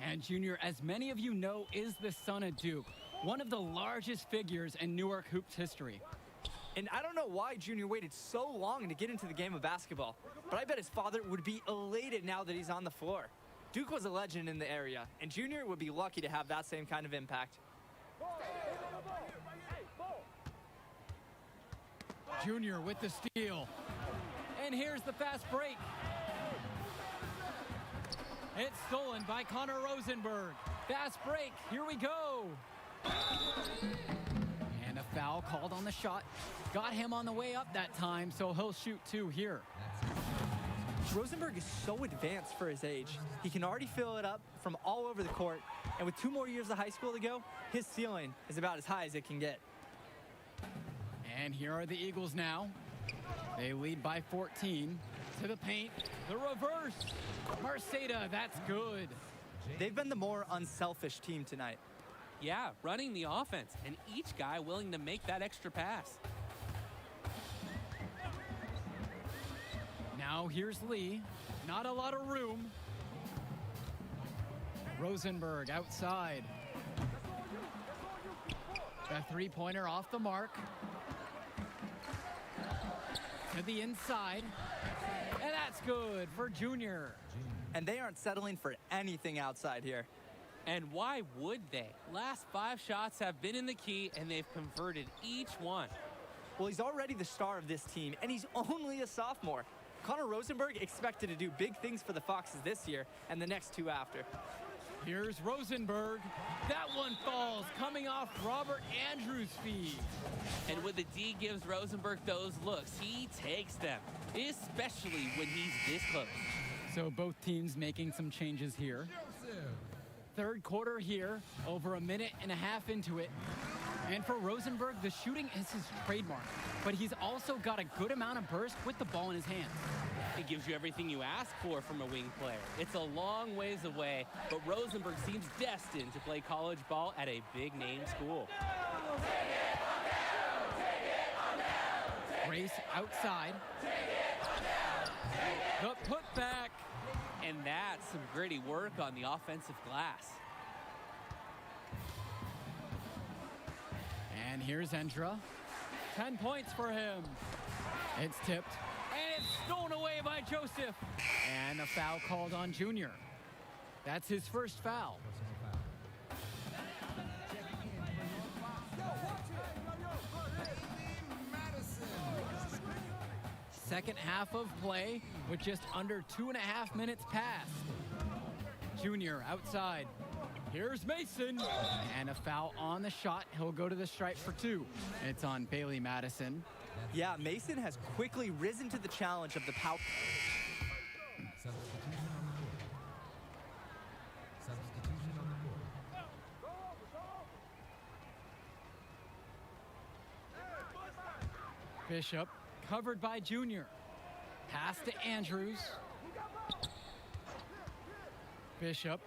And Junior, as many of you know, is the son of Duke, one of the largest figures in Newark hoops history. And I don't know why Junior waited so long to get into the game of basketball, but I bet his father would be elated now that he's on the floor. Duke was a legend in the area, and Junior would be lucky to have that same kind of impact. Junior with the steal. And here's the fast break. It's stolen by Connor Rosenberg. Fast break, here we go. And a foul called on the shot. Got him on the way up that time, so he'll shoot 2 here. Rosenberg is so advanced for his age. He can already fill it up from all over the court, and with 2 more years of high school to go, his ceiling is about as high as it can get. And here are the Eagles now. They lead by 14. To the paint, the reverse. Marceda, that's good. They've been the more unselfish team tonight. Yeah, running the offense, and each guy willing to make that extra pass. Now here's Lee. Not a lot of room. Rosenberg outside. A 3-pointer off the mark. To the inside. And that's good for Junior. And they aren't settling for anything outside here. And why would they? Last 5 shots have been in the key, and they've converted each one. Well, he's already the star of this team, and he's only a sophomore. Connor Rosenberg expected to do big things for the Foxes this year and the next 2 after. Here's Rosenberg. That one falls, coming off Robert Andrews' feed. And when the D gives Rosenberg those looks, he takes them, especially when he's this close. So both teams making some changes here. Third quarter here, over a minute and a half into it. And for Rosenberg, the shooting is his trademark, but he's also got a good amount of burst with the ball in his hands. It gives you everything you ask for from a wing player. It's a long ways away, but Rosenberg seems destined to play college ball at a big-name school. Race outside. The putback. And that's some gritty work on the offensive glass. And here's Endra. 10 points for him. It's tipped. And it's stolen away by Joseph. And a foul called on Junior. That's his first foul. Second half of play with just under 2.5 minutes passed. Junior outside. Here's Mason. And a foul on the shot. He'll go to the stripe for 2. It's on Bailey Madison. Yeah, Mason has quickly risen to the challenge of the power. Substitution on the court. Substitution on the court. Bishop covered by Junior. Pass to Andrews. Bishop.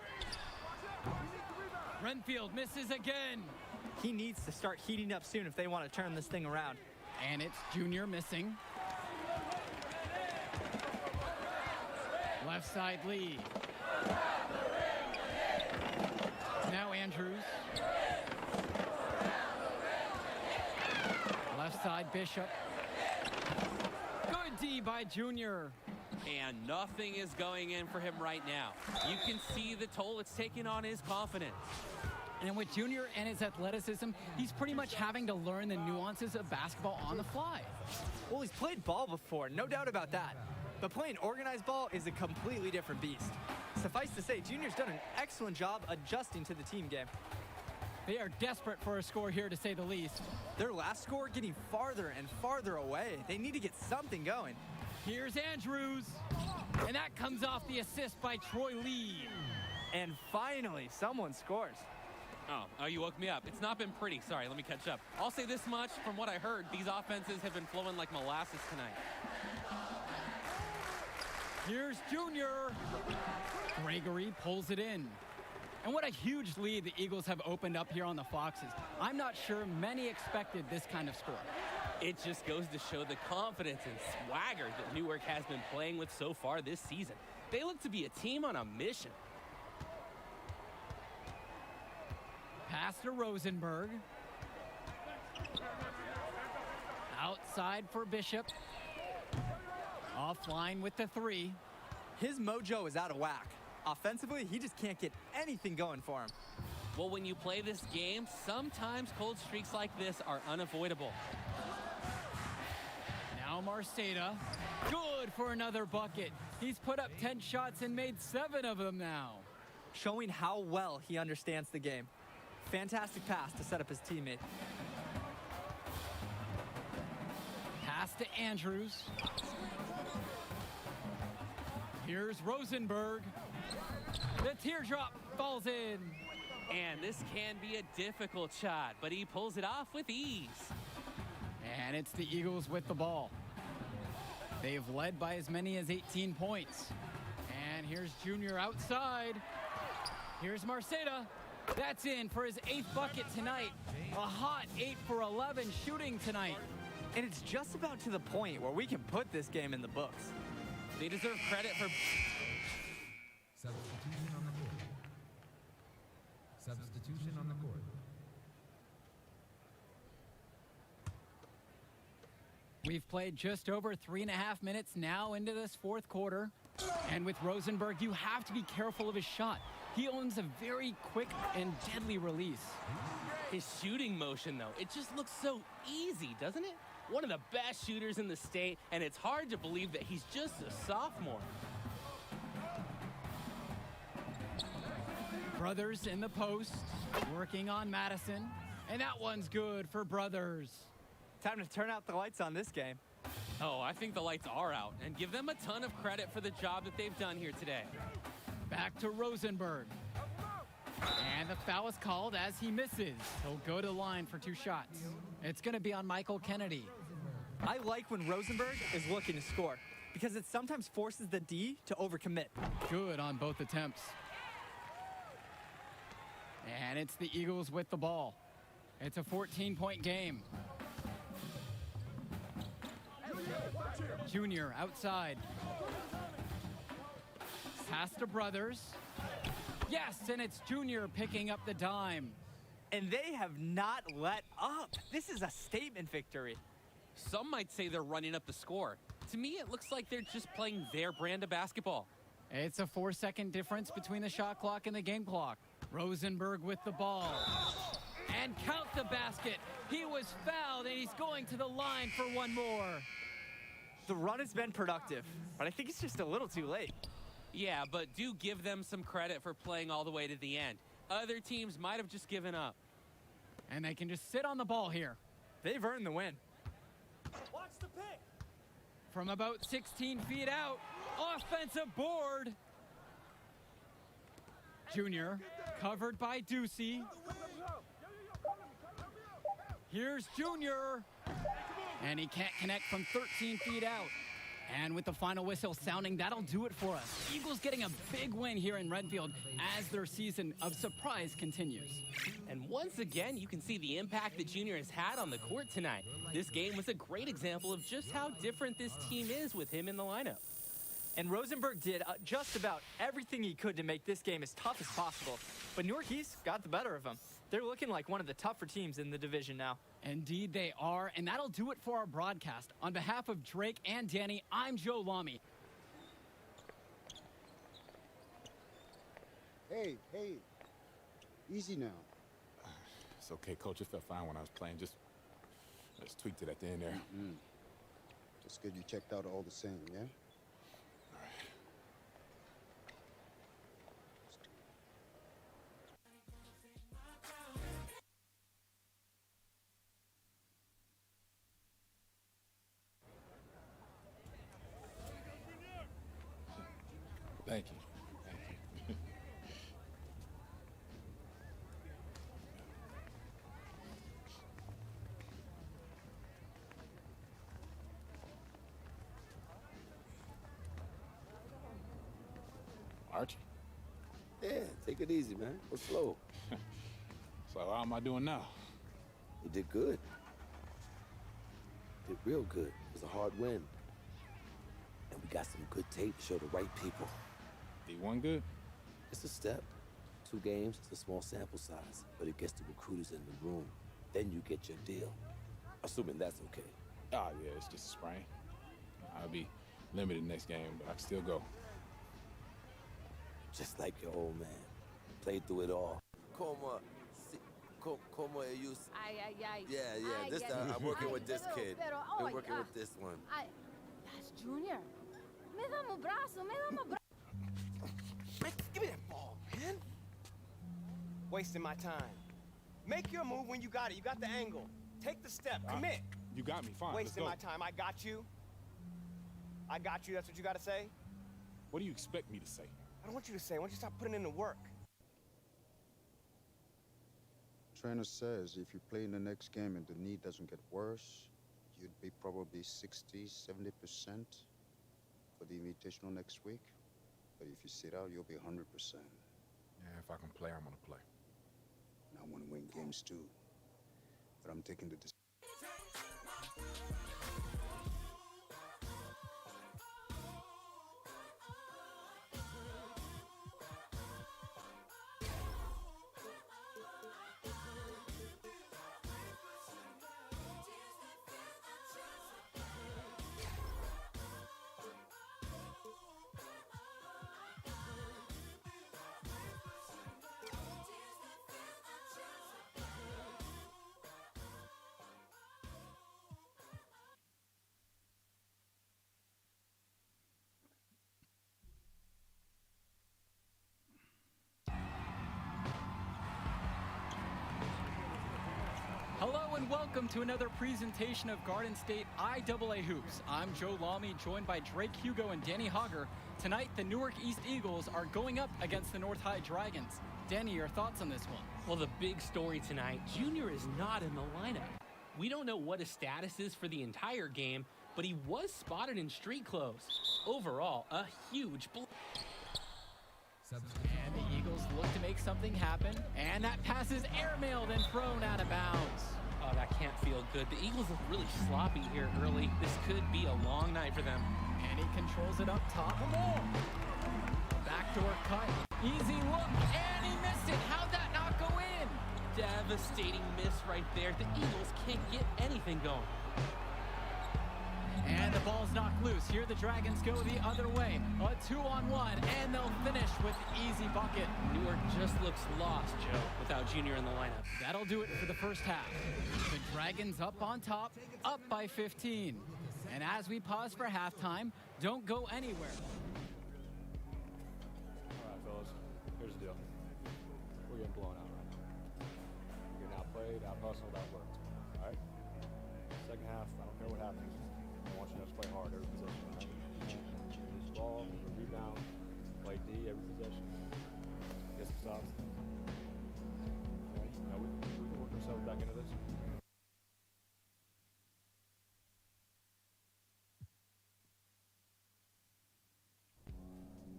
Renfield misses again. He needs to start heating up soon if they want to turn this thing around. And it's Junior missing. Left side lead. Now Andrews. Left side Bishop. Good D by Junior. And nothing is going in for him right now. You can see the toll it's taking on his confidence. And with Junior and his athleticism, he's pretty much having to learn the nuances of basketball on the fly. Well, he's played ball before, no doubt about that. But playing organized ball is a completely different beast. Suffice to say, Junior's done an excellent job adjusting to the team game. They are desperate for a score here, to say the least. Their last score getting farther and farther away. They need to get something going. Here's Andrews. And that comes off the assist by Troy Lee. And finally, someone scores. Oh, you woke me up. It's not been pretty. Sorry, let me catch up. I'll say this much. From what I heard, these offenses have been flowing like molasses tonight. Here's Junior. Gregory pulls it in. And what a huge lead the Eagles have opened up here on the Foxes. I'm not sure many expected this kind of score. It just goes to show the confidence and swagger that Newark has been playing with so far this season. They look to be a team on a mission. Pass to Rosenberg. Outside for Bishop. Offline with the three. His mojo is out of whack. Offensively, he just can't get anything going for him. Well, when you play this game, sometimes cold streaks like this are unavoidable. Now Marceda. Good for another bucket. He's put up 10 shots and made 7 of them now. Showing how well he understands the game. Fantastic pass to set up his teammate. Pass to Andrews. Here's Rosenberg. The teardrop falls in. And this can be a difficult shot, but he pulls it off with ease. And it's the Eagles with the ball. They've led by as many as 18 points. And here's Junior outside. Here's Marceda. That's in for his 8th bucket tonight. A hot 8 for 11 shooting tonight. And it's just about to the point where we can put this game in the books. They deserve credit for... Substitution on the court. Substitution on the court. We've played just over 3.5 minutes now into this 4th quarter. And with Rosenberg, you have to be careful of his shot. He owns a very quick and deadly release. His shooting motion, though, it just looks so easy, doesn't it? One of the best shooters in the state, and it's hard to believe that he's just a sophomore. Brothers in the post, working on Madison. And that one's good for Brothers. Time to turn out the lights on this game. Oh, I think the lights are out, and give them a ton of credit for the job that they've done here today. Back to Rosenberg. And the foul is called as he misses. He'll go to the line for 2 shots. It's going to be on Michael Kennedy. I like when Rosenberg is looking to score because it sometimes forces the D to overcommit. Good on both attempts. And it's the Eagles with the ball. It's a 14-point game. Junior outside. Pass to Brothers. Yes, and it's Junior picking up the dime. And they have not let up. This is a statement victory. Some might say they're running up the score. To me, it looks like they're just playing their brand of basketball. It's a 4-second difference between the shot clock and the game clock. Rosenberg with the ball. And count the basket. He was fouled, and he's going to the line for one more. The run has been productive, but I think it's just a little too late. Yeah, but do give them some credit for playing all the way to the end. Other teams might have just given up. And they can just sit on the ball here. They've earned the win. Watch the pick. From about 16 feet out, offensive board. Junior, covered by Ducey. Here's Junior. And he can't connect from 13 feet out. And with the final whistle sounding, that'll do it for us. Eagles getting a big win here in Renfield as their season of surprise continues. And once again, you can see the impact that Junior has had on the court tonight. This game was a great example of just how different this team is with him in the lineup. And Rosenberg did just about everything he could to make this game as tough as possible. But Newark East got the better of them. They're looking like one of the tougher teams in the division now. Indeed they are, and that'll do it for our broadcast. On behalf of Drake and Danny, I'm Joe Lamy. Hey, easy now. It's okay, Coach. It felt fine when I was playing. Just tweaked it at the end there. Just good you checked out all the same, yeah? All right. Thank you. Thank you. Archie, Yeah, take it easy, man. Go slow. so how am I doing now? You did good. Did real good. It was a hard win. And we got some good tape to show the right people. D1 good? It's a step. 2 games, it's a small sample size, but it gets the recruiters in the room. Then you get your deal. Assuming that's okay. Oh, yeah, it's just a sprain. I'll be limited next game, but I can still go. Just like your old man. Played through it all. Como ellos. Ay. Yeah. Ay, This ay, I'm working ay, with this kid. oh, Been working with this one. That's Junior. Me dá um braço. Give me that ball, man. Wasting my time. Make your move when you got it. You got the angle. Take the step. Commit. You got me, fine. Wasting my let's go. time. I got you. That's what you got to say? What do you expect me to say? I don't want you to say. I want you to stop putting in the work. Trainer says if you play in the next game and the knee doesn't get worse, you'd be probably 60, 70% for the invitational next week. But if you sit out, you'll be 100%. Yeah, if I can play, I'm gonna play. And I want to win games too. But I'm taking the decision. Hello and welcome to another presentation of Garden State IAA Hoops. I'm Joe Lamy, joined by Drake Hugo and Danny Hogger. Tonight, the Newark East Eagles are going up against the North High Dragons. Danny, your thoughts on this one? Well, the big story tonight, Junior is not in the lineup. We don't know what his status is for the entire game, but he was spotted in street clothes. Overall, a huge blow. And the Eagles look to make something happen. And that pass is airmailed and thrown out of bounds. Oh, that can't feel good. The Eagles look really sloppy here early. This could be a long night for them. And he controls it up top. Backdoor cut. Easy look. And he missed it. How'd that not go in? Devastating miss right there. The Eagles can't get anything going. And the ball's knocked loose. Here the Dragons go the other way. A 2-on-1, and they'll finish with easy bucket. Newark just looks lost, Joe, without Junior in the lineup. That'll do it for the first half. The Dragons up on top, up by 15. And as we pause for halftime, don't go anywhere. All right, fellas, here's the deal. We're getting blown out right now. We're getting outplayed, out-hustled, outworked. All right? Second half, I don't care what happens. I want you to play hard every possession. Right? Lose the ball, rebound, play D every possession. Get some stops. Okay? Now we can work ourselves back into this.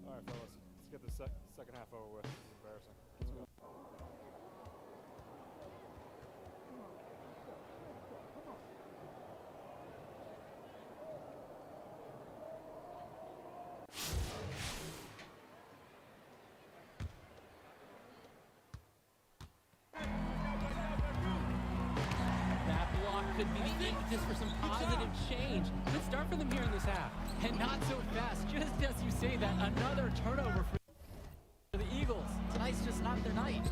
All right, fellas, let's get the second half over with. It's embarrassing. Let's go. could be the impetus for some positive change. Good start for them here in this half. And not so fast. Just as you say that, another turnover for the Eagles. Tonight's just not their night.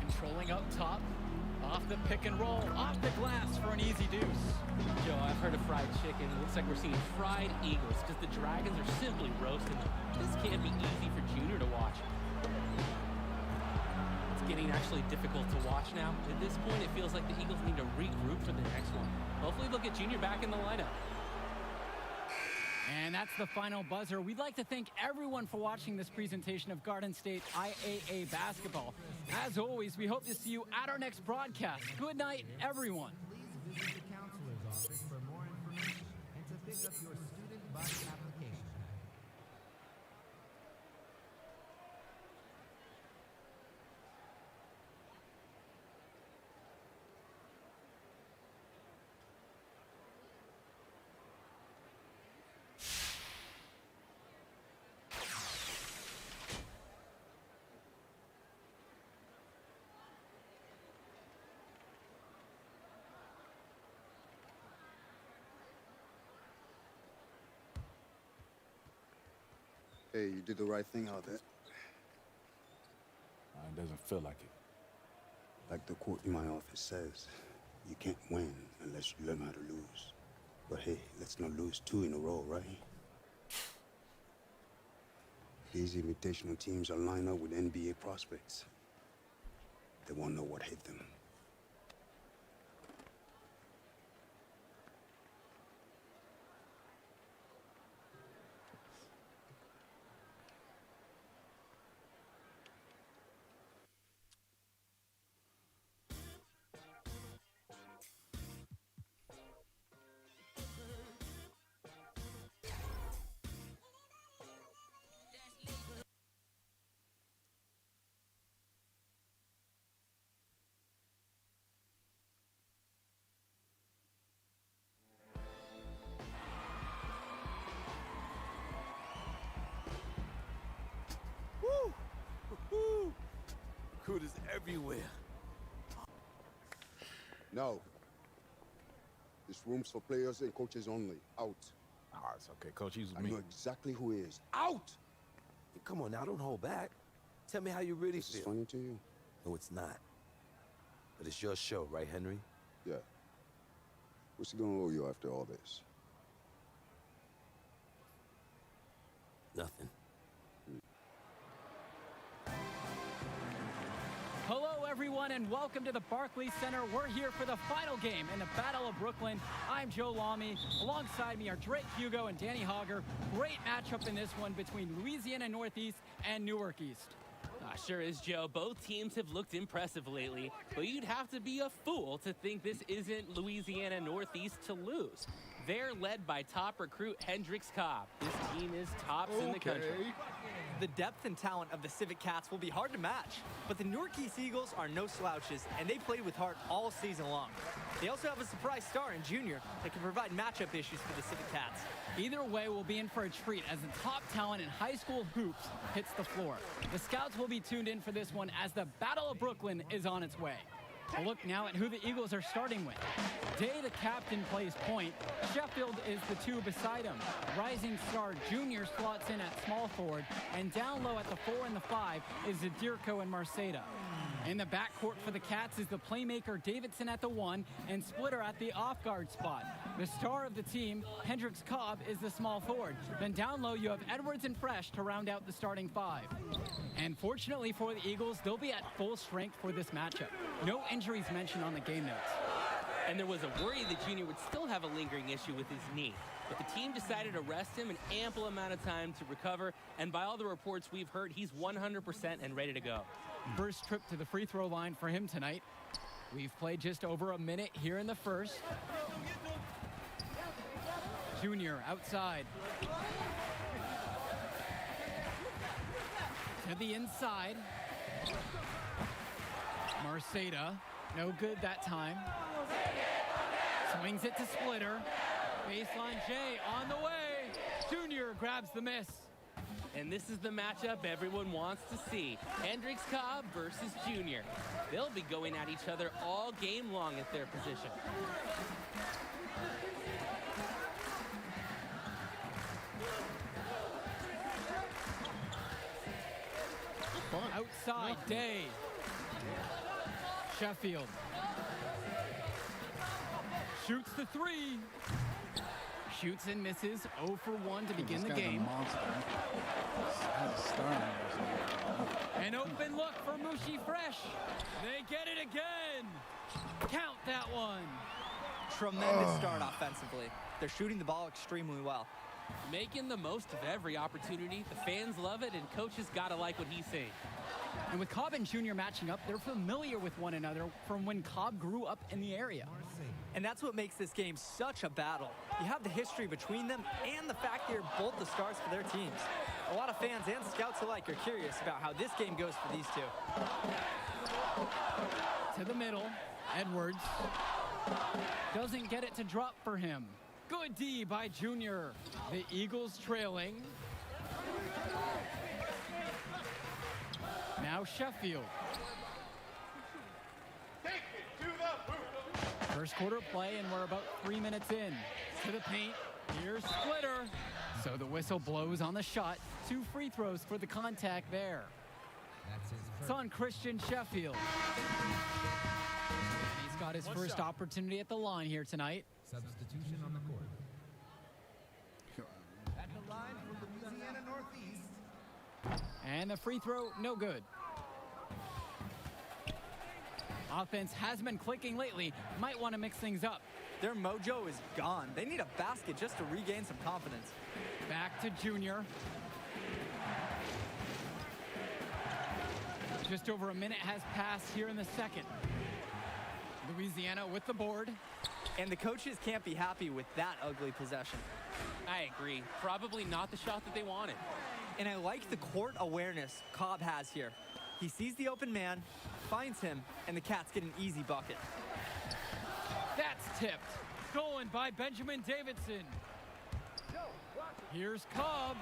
Controlling up top. Off the pick and roll. Off the glass for an easy deuce. Joe, I've heard of fried chicken. It looks like we're seeing fried Eagles because the Dragons are simply roasting them. This can't be easy for Junior to watch. It's getting actually difficult to watch now. At this point, it feels like the Eagles need to regroup for the next one. Hopefully they'll get Junior back in the lineup. And that's the final buzzer. We'd like to thank everyone for watching this presentation of Garden State IAA basketball. As always, we hope to see you at our next broadcast. Good night, everyone. Please visit the counselor's office for more information and to pick up your student body application pack. Hey, you did the right thing out there. It doesn't feel like it. Like the quote in my office says, you can't win unless you learn how to lose. But hey, let's not lose 2 in a row, right? These invitational teams are lined up with NBA prospects. They won't know what hit them. Woo! Woo! Recruiters everywhere. No. This room's for players and coaches only. Out. Ah, it's okay, Coach. He's with I me. know exactly who he is. Out! Hey, come on now, don't hold back. Tell me how you really This is feel. funny to you? No, it's not. But it's your show, right, Henry? Yeah. What's he gonna owe you after all this? Nothing. Hello, everyone, and welcome to the Barclays Center. We're here for the final game in the Battle of Brooklyn. I'm Joe Lamy. Alongside me are Drake Hugo and Danny Hogger. Great matchup in this one between Louisiana Northeast and Newark East. Sure is, Joe. Both teams have looked impressive lately, but you'd have to be a fool to think this isn't Louisiana Northeast to lose. They're led by top recruit Hendrix Cobb. This team is tops in the country. The depth and talent of the Civic Cats will be hard to match, but the Newark East Eagles are no slouches, and they played with heart all season long. They also have a surprise star in Junior that can provide matchup issues for the Civic Cats. Either way, we'll be in for a treat as the top talent in high school hoops hits the floor. The scouts will be tuned in for this one as the Battle of Brooklyn is on its way. A look now at who the Eagles are starting with. Day, the captain, plays point. Sheffield is the 2 beside him. Rising star Junior slots in at small forward. And down low at the 4 and the 5 is Zadirko and Marceda. In the backcourt for the Cats is the playmaker Davidson at the 1 and Splitter at the off-guard spot. The star of the team, Hendrix Cobb, is the small forward. Then down low you have Edwards and Fresh to round out the starting 5. And fortunately for the Eagles, they'll be at full strength for this matchup. No injuries mentioned on the game notes. And there was a worry that Junior would still have a lingering issue with his knee. But the team decided to rest him an ample amount of time to recover. And by all the reports we've heard, he's 100% and ready to go. First trip to the free throw line for him tonight. We've played just over a minute here in the first. Junior outside. To the inside. Marceda, no good that time. Swings it to Splitter. Baseline J on the way. Junior grabs the miss. And this is the matchup everyone wants to see. Hendricks Cobb versus Junior. They'll be going at each other all game long at their position. Outside Day. Sheffield. Shoots the three. Shoots and misses. 0 for 1 to begin the game. An open look for Mushi Fresh. They get it again. Count that one. Tremendous start offensively. They're shooting the ball extremely well. Making the most of every opportunity. The fans love it, and coaches gotta like what he's saying. And with Cobb and Junior matching up, they're familiar with one another from when Cobb grew up in the area. And that's what makes this game such a battle. You have the history between them and the fact they're both the stars for their teams. A lot of fans and scouts alike are curious about how this game goes for these two. To the middle, Edwards. Doesn't get it to drop for him. Good D by Junior. The Eagles trailing. Now Sheffield. First quarter play, and we're about 3 minutes in. To the paint, here's Splitter. So the whistle blows on the shot. 2 free throws for the contact there. It's on Christian Sheffield. And he's got his first opportunity at the line here tonight. Substitution on the court. At the line from Louisiana Northeast. And the free throw, no good. Offense has been clicking lately. Might want to mix things up. Their mojo is gone. They need a basket just to regain some confidence. Back to Junior. Just over a minute has passed here in the second. Louisiana with the board. And the coaches can't be happy with that ugly possession. I agree. Probably not the shot that they wanted. And I like the court awareness Cobb has here. He sees the open man, finds him, and the Cats get an easy bucket. That's tipped. Stolen by Benjamin Davidson. Here's Cobb,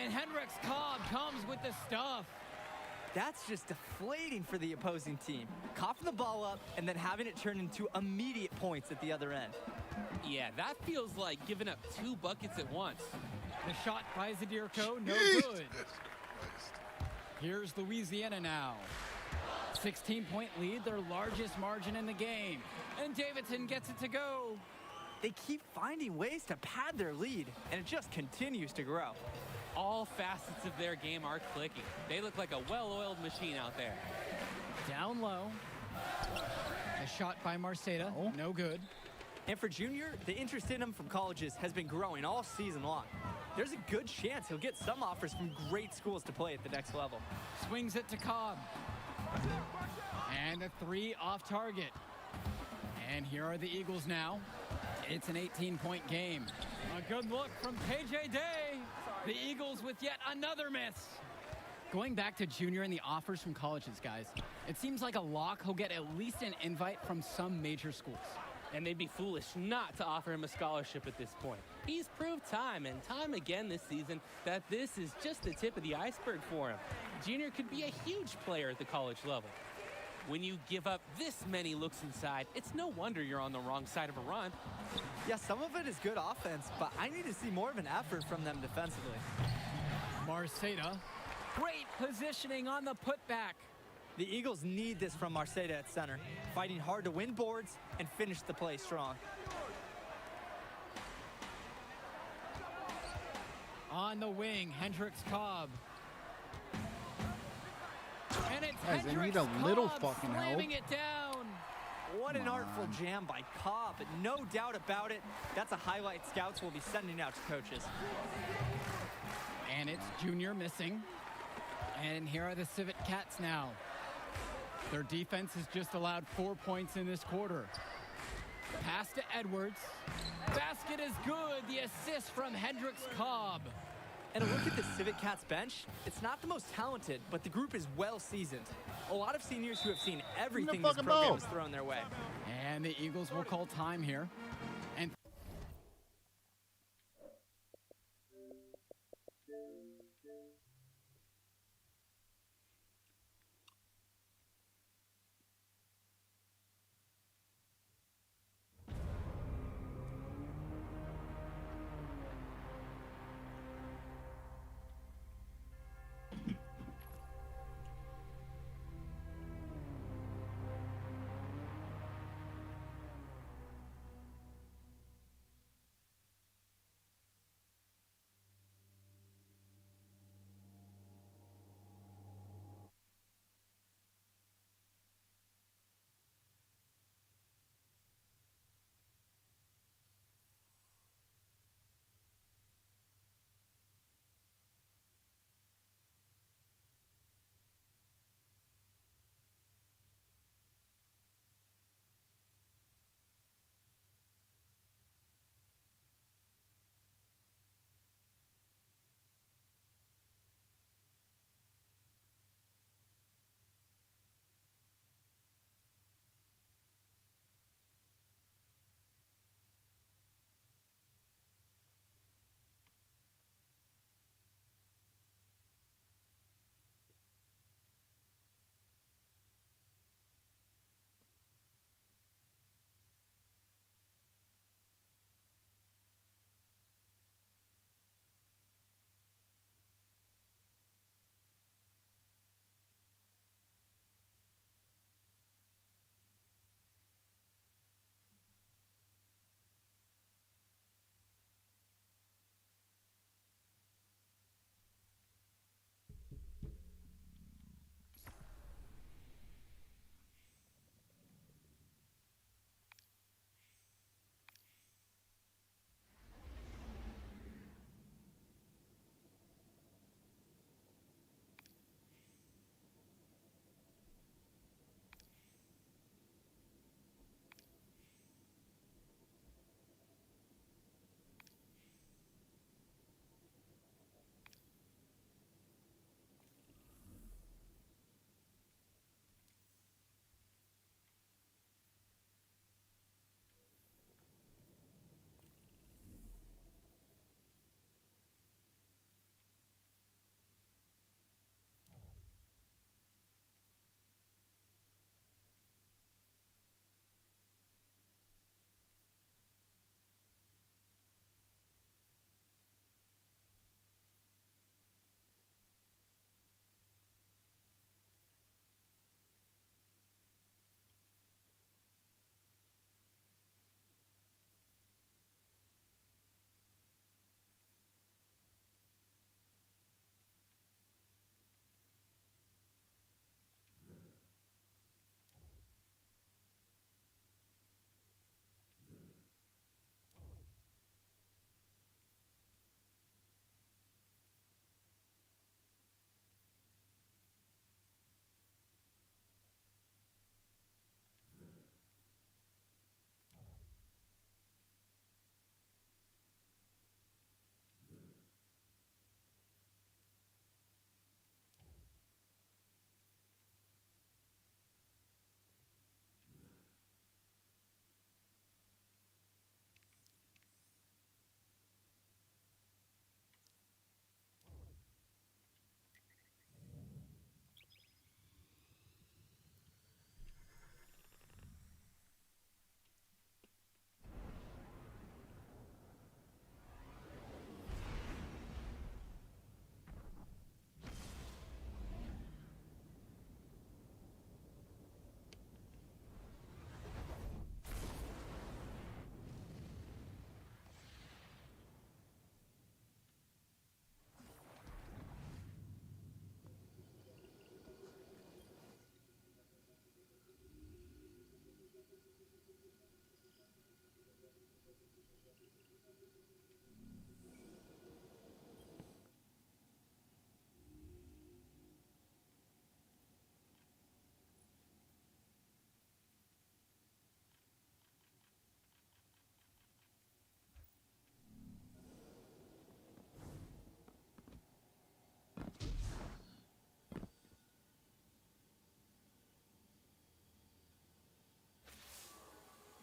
and Hendricks Cobb comes with the stuff. That's just deflating for the opposing team. Coughing the ball up and then having it turn into immediate points at the other end. Yeah, that feels like giving up 2 buckets at once. The shot by Zadirko, no good. Here's Louisiana now. 16-point lead, their largest margin in the game. And Davidson gets it to go. They keep finding ways to pad their lead, and it just continues to grow. All facets of their game are clicking. They look like a well-oiled machine out there. Down low. A shot by Marceta, no good. And for Junior, the interest in him from colleges has been growing all season long. There's a good chance he'll get some offers from great schools to play at the next level. Swings it to Cobb. And a 3 off target. And here are the Eagles now. It's an 18-point game. A good look from KJ Day. The Eagles with yet another miss. Going back to Junior and the offers from colleges, guys, it seems like a lock he'll get at least an invite from some major schools. And they'd be foolish not to offer him a scholarship at this point. He's proved time and time again this season that this is just the tip of the iceberg for him. Junior could be a huge player at the college level. When you give up this many looks inside, it's no wonder you're on the wrong side of a run. Yeah, some of it is good offense, but I need to see more of an effort from them defensively. Marceta, great positioning on the putback. The Eagles need this from Marceta at center, fighting hard to win boards and finish the play strong. On the wing, Hendricks Cobb. And it's Guys, they Hendricks need a little Cobb fucking help. slamming it down. What an artful jam by Cobb, but no doubt about it, that's a highlight scouts will be sending out to coaches. And it's Junior missing. And here are the Civet Cats now. Their defense has just allowed 4 points in this quarter. Pass to Edwards. Basket is good. The assist from Hendricks Cobb. And a look at the Civet Cats bench, it's not the most talented, but the group is well seasoned. A lot of seniors who have seen everything this program has thrown their way. And the Eagles will call time here. And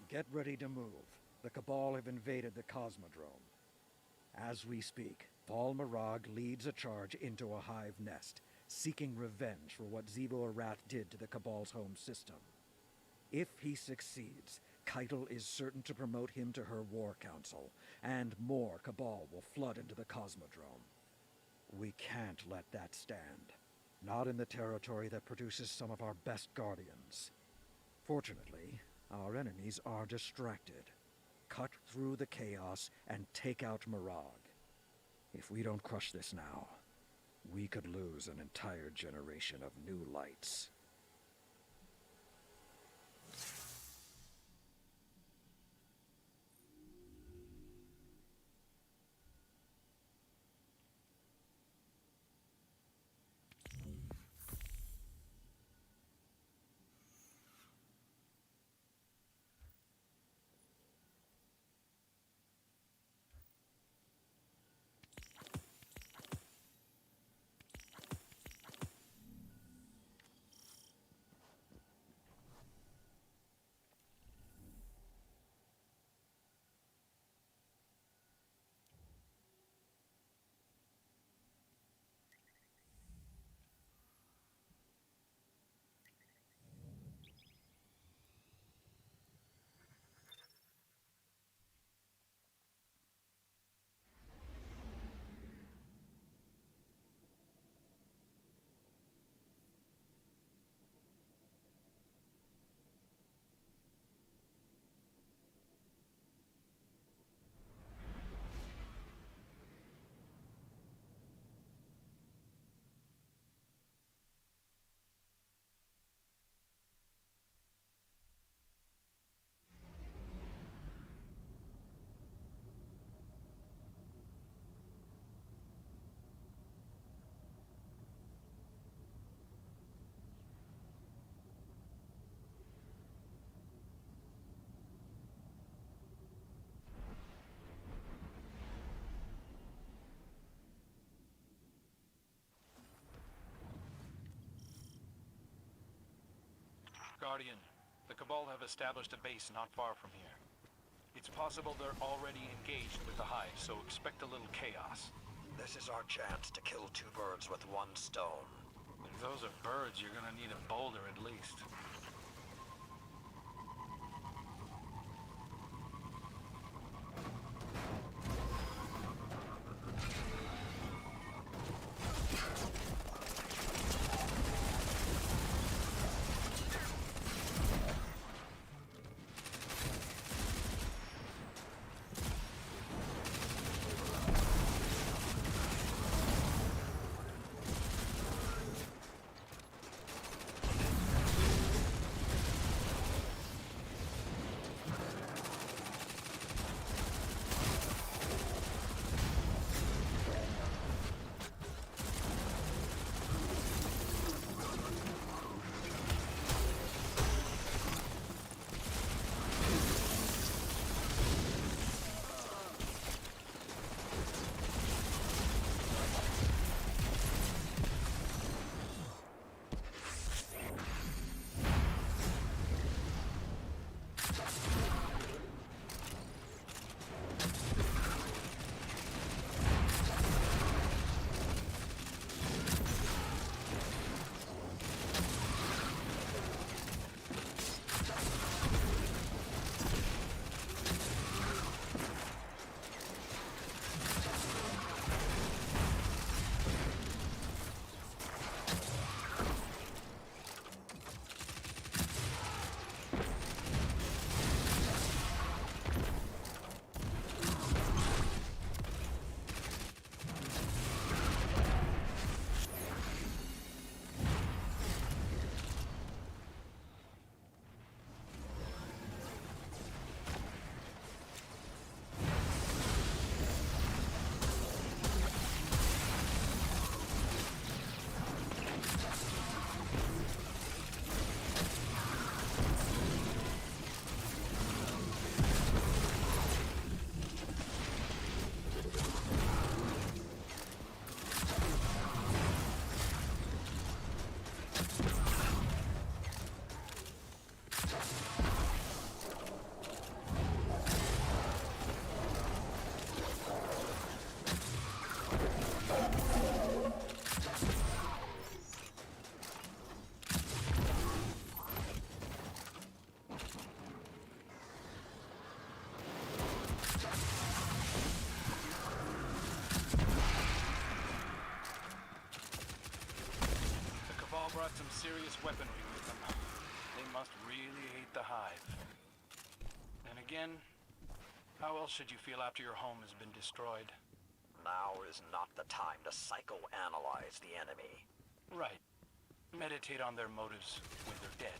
Get ready to move. The Cabal have invaded the Cosmodrome. As we speak, Val Marag leads a charge into a hive nest, seeking revenge for what Zibo Arat did to the Cabal's home system. If he succeeds, Keitel is certain to promote him to her war council, and more Cabal will flood into the Cosmodrome. We can't let that stand. Not in the territory that produces some of our best guardians. Fortunately, our enemies are distracted. Cut through the chaos and take out Marag. If we don't crush this now, we could lose an entire generation of new lights. Guardian, the Cabal have established a base not far from here. It's possible they're already engaged with the Hive, so expect a little chaos. This is our chance to kill two birds with one stone. If those are birds, you're gonna need a boulder at least. serious weaponry with them. They must really hate the Hive. And again, how else should you feel after your home has been destroyed? Now is not the time to psychoanalyze the enemy. Right. Meditate on their motives when they're dead.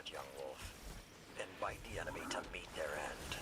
it, young wolf. Invite the enemy to meet their end.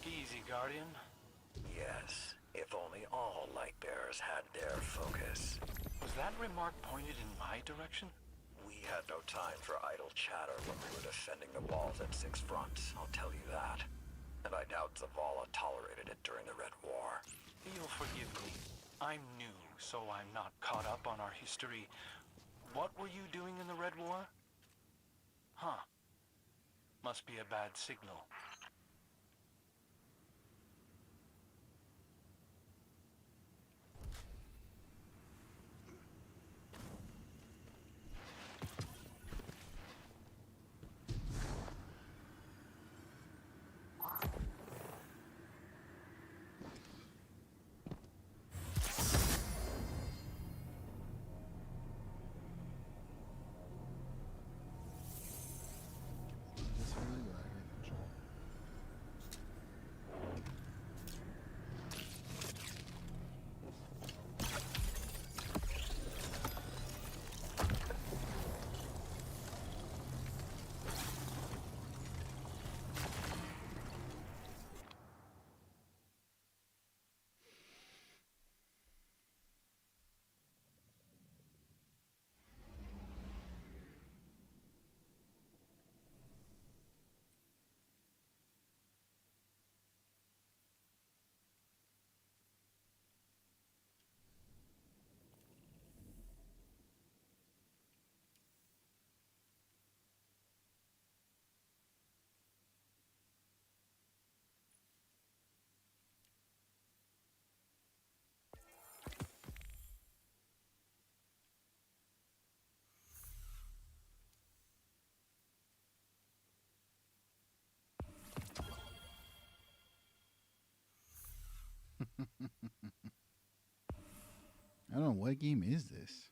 Easy, Guardian. Yes, if only all Lightbearers had their focus. Was that remark pointed in my direction? We had no time for idle chatter when we were defending the walls at Six Fronts, I'll tell you that. And I doubt Zavala tolerated it during the Red War. You'll forgive me. I'm new. so I'm not caught up on our history. What were you doing in the Red War? Huh. Must be a bad signal. It's really good. I can't control. I don't know, what game is this?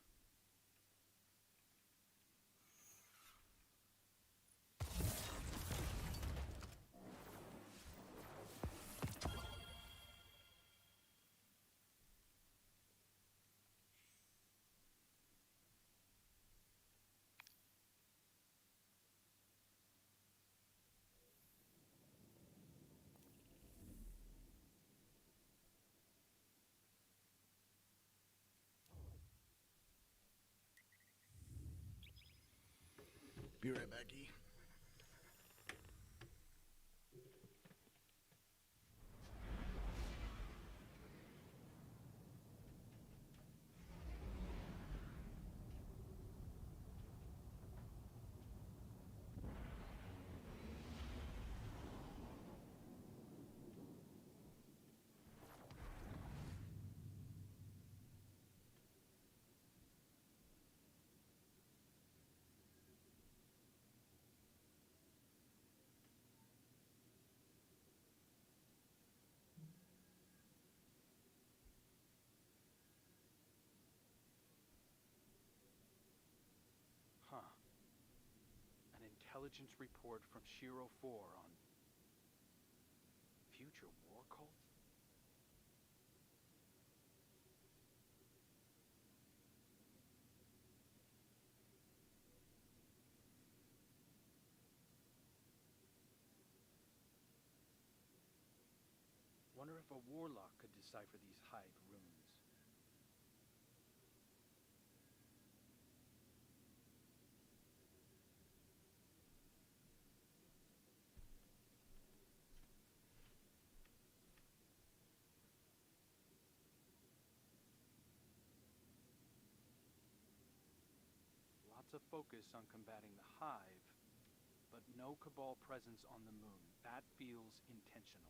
Be right back, E. Huh. An intelligence report from Shiro 4 on future war cults? Wonder if a warlock could decipher these hive runes. Lots of focus on combating the hive, but no Cabal presence on the moon. That feels intentional.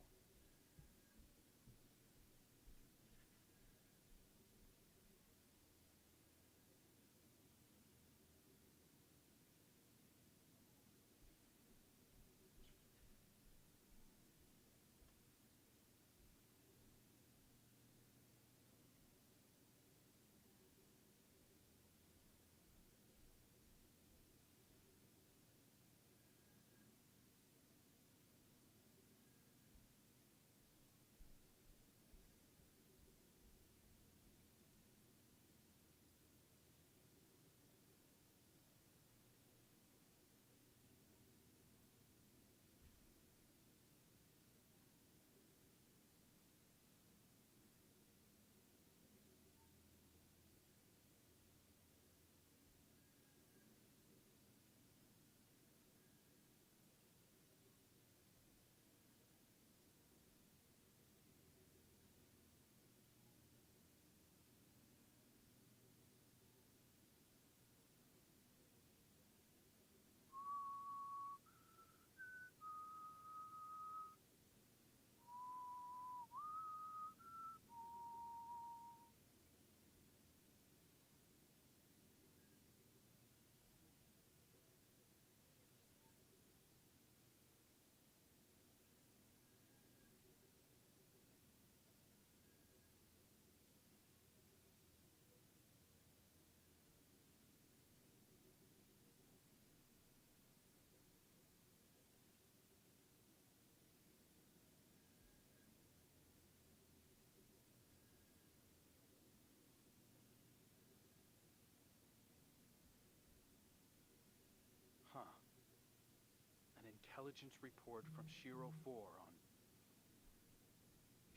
intelligence report from Shiro 4 on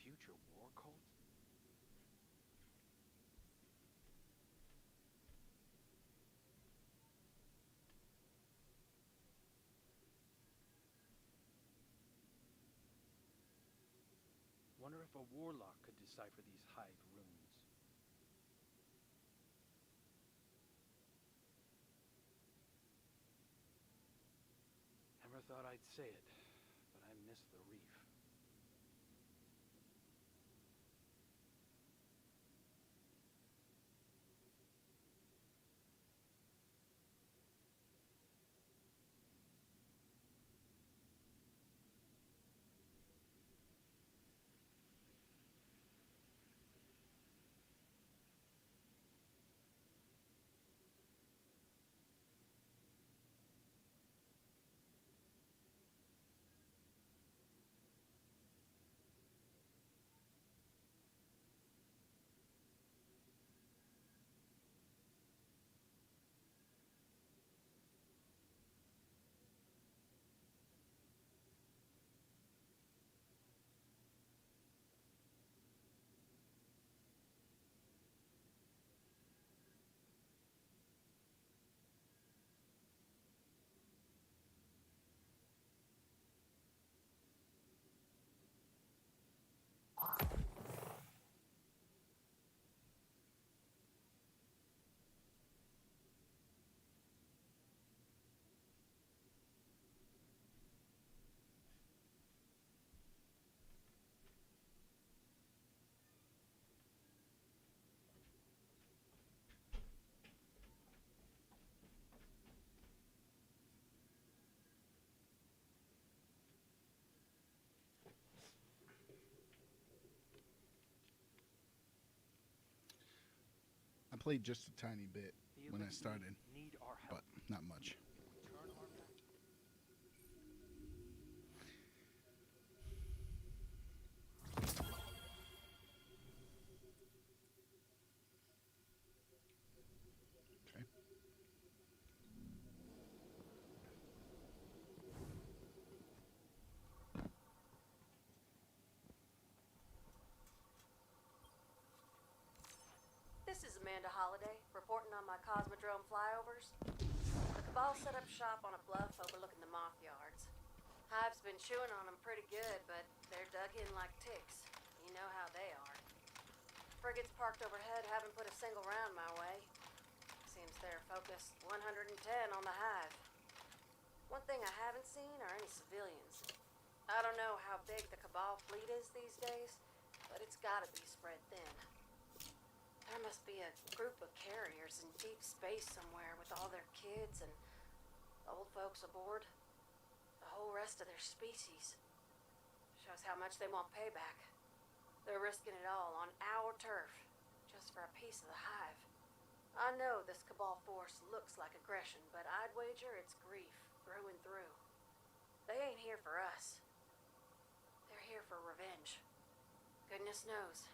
future war cults? Wonder if a warlock could decipher these hive runes. Never thought I'd say it, but I miss the reef. I played just a tiny bit The when I Elite started, need our help. but not much. Turn our back. Okay. This is Amanda Holliday, reporting on my Cosmodrome flyovers. The Cabal set up shop on a bluff overlooking the moth yards. Hive's been chewing on them pretty good, but they're dug in like ticks. You know how they are. Frigates parked overhead haven't put a single round my way. Seems they're focused 110 on the Hive. One thing I haven't seen are any civilians. I don't know how big the Cabal fleet is these days, but it's gotta be spread thin. There must be a group of carriers in deep space somewhere with all their kids and old folks aboard. The whole rest of their species. Shows how much they want payback. They're risking it all on our turf, just for a piece of the Hive. I know this Cabal force looks like aggression, but I'd wager it's grief through and through. They ain't here for us. They're here for revenge. Goodness knows,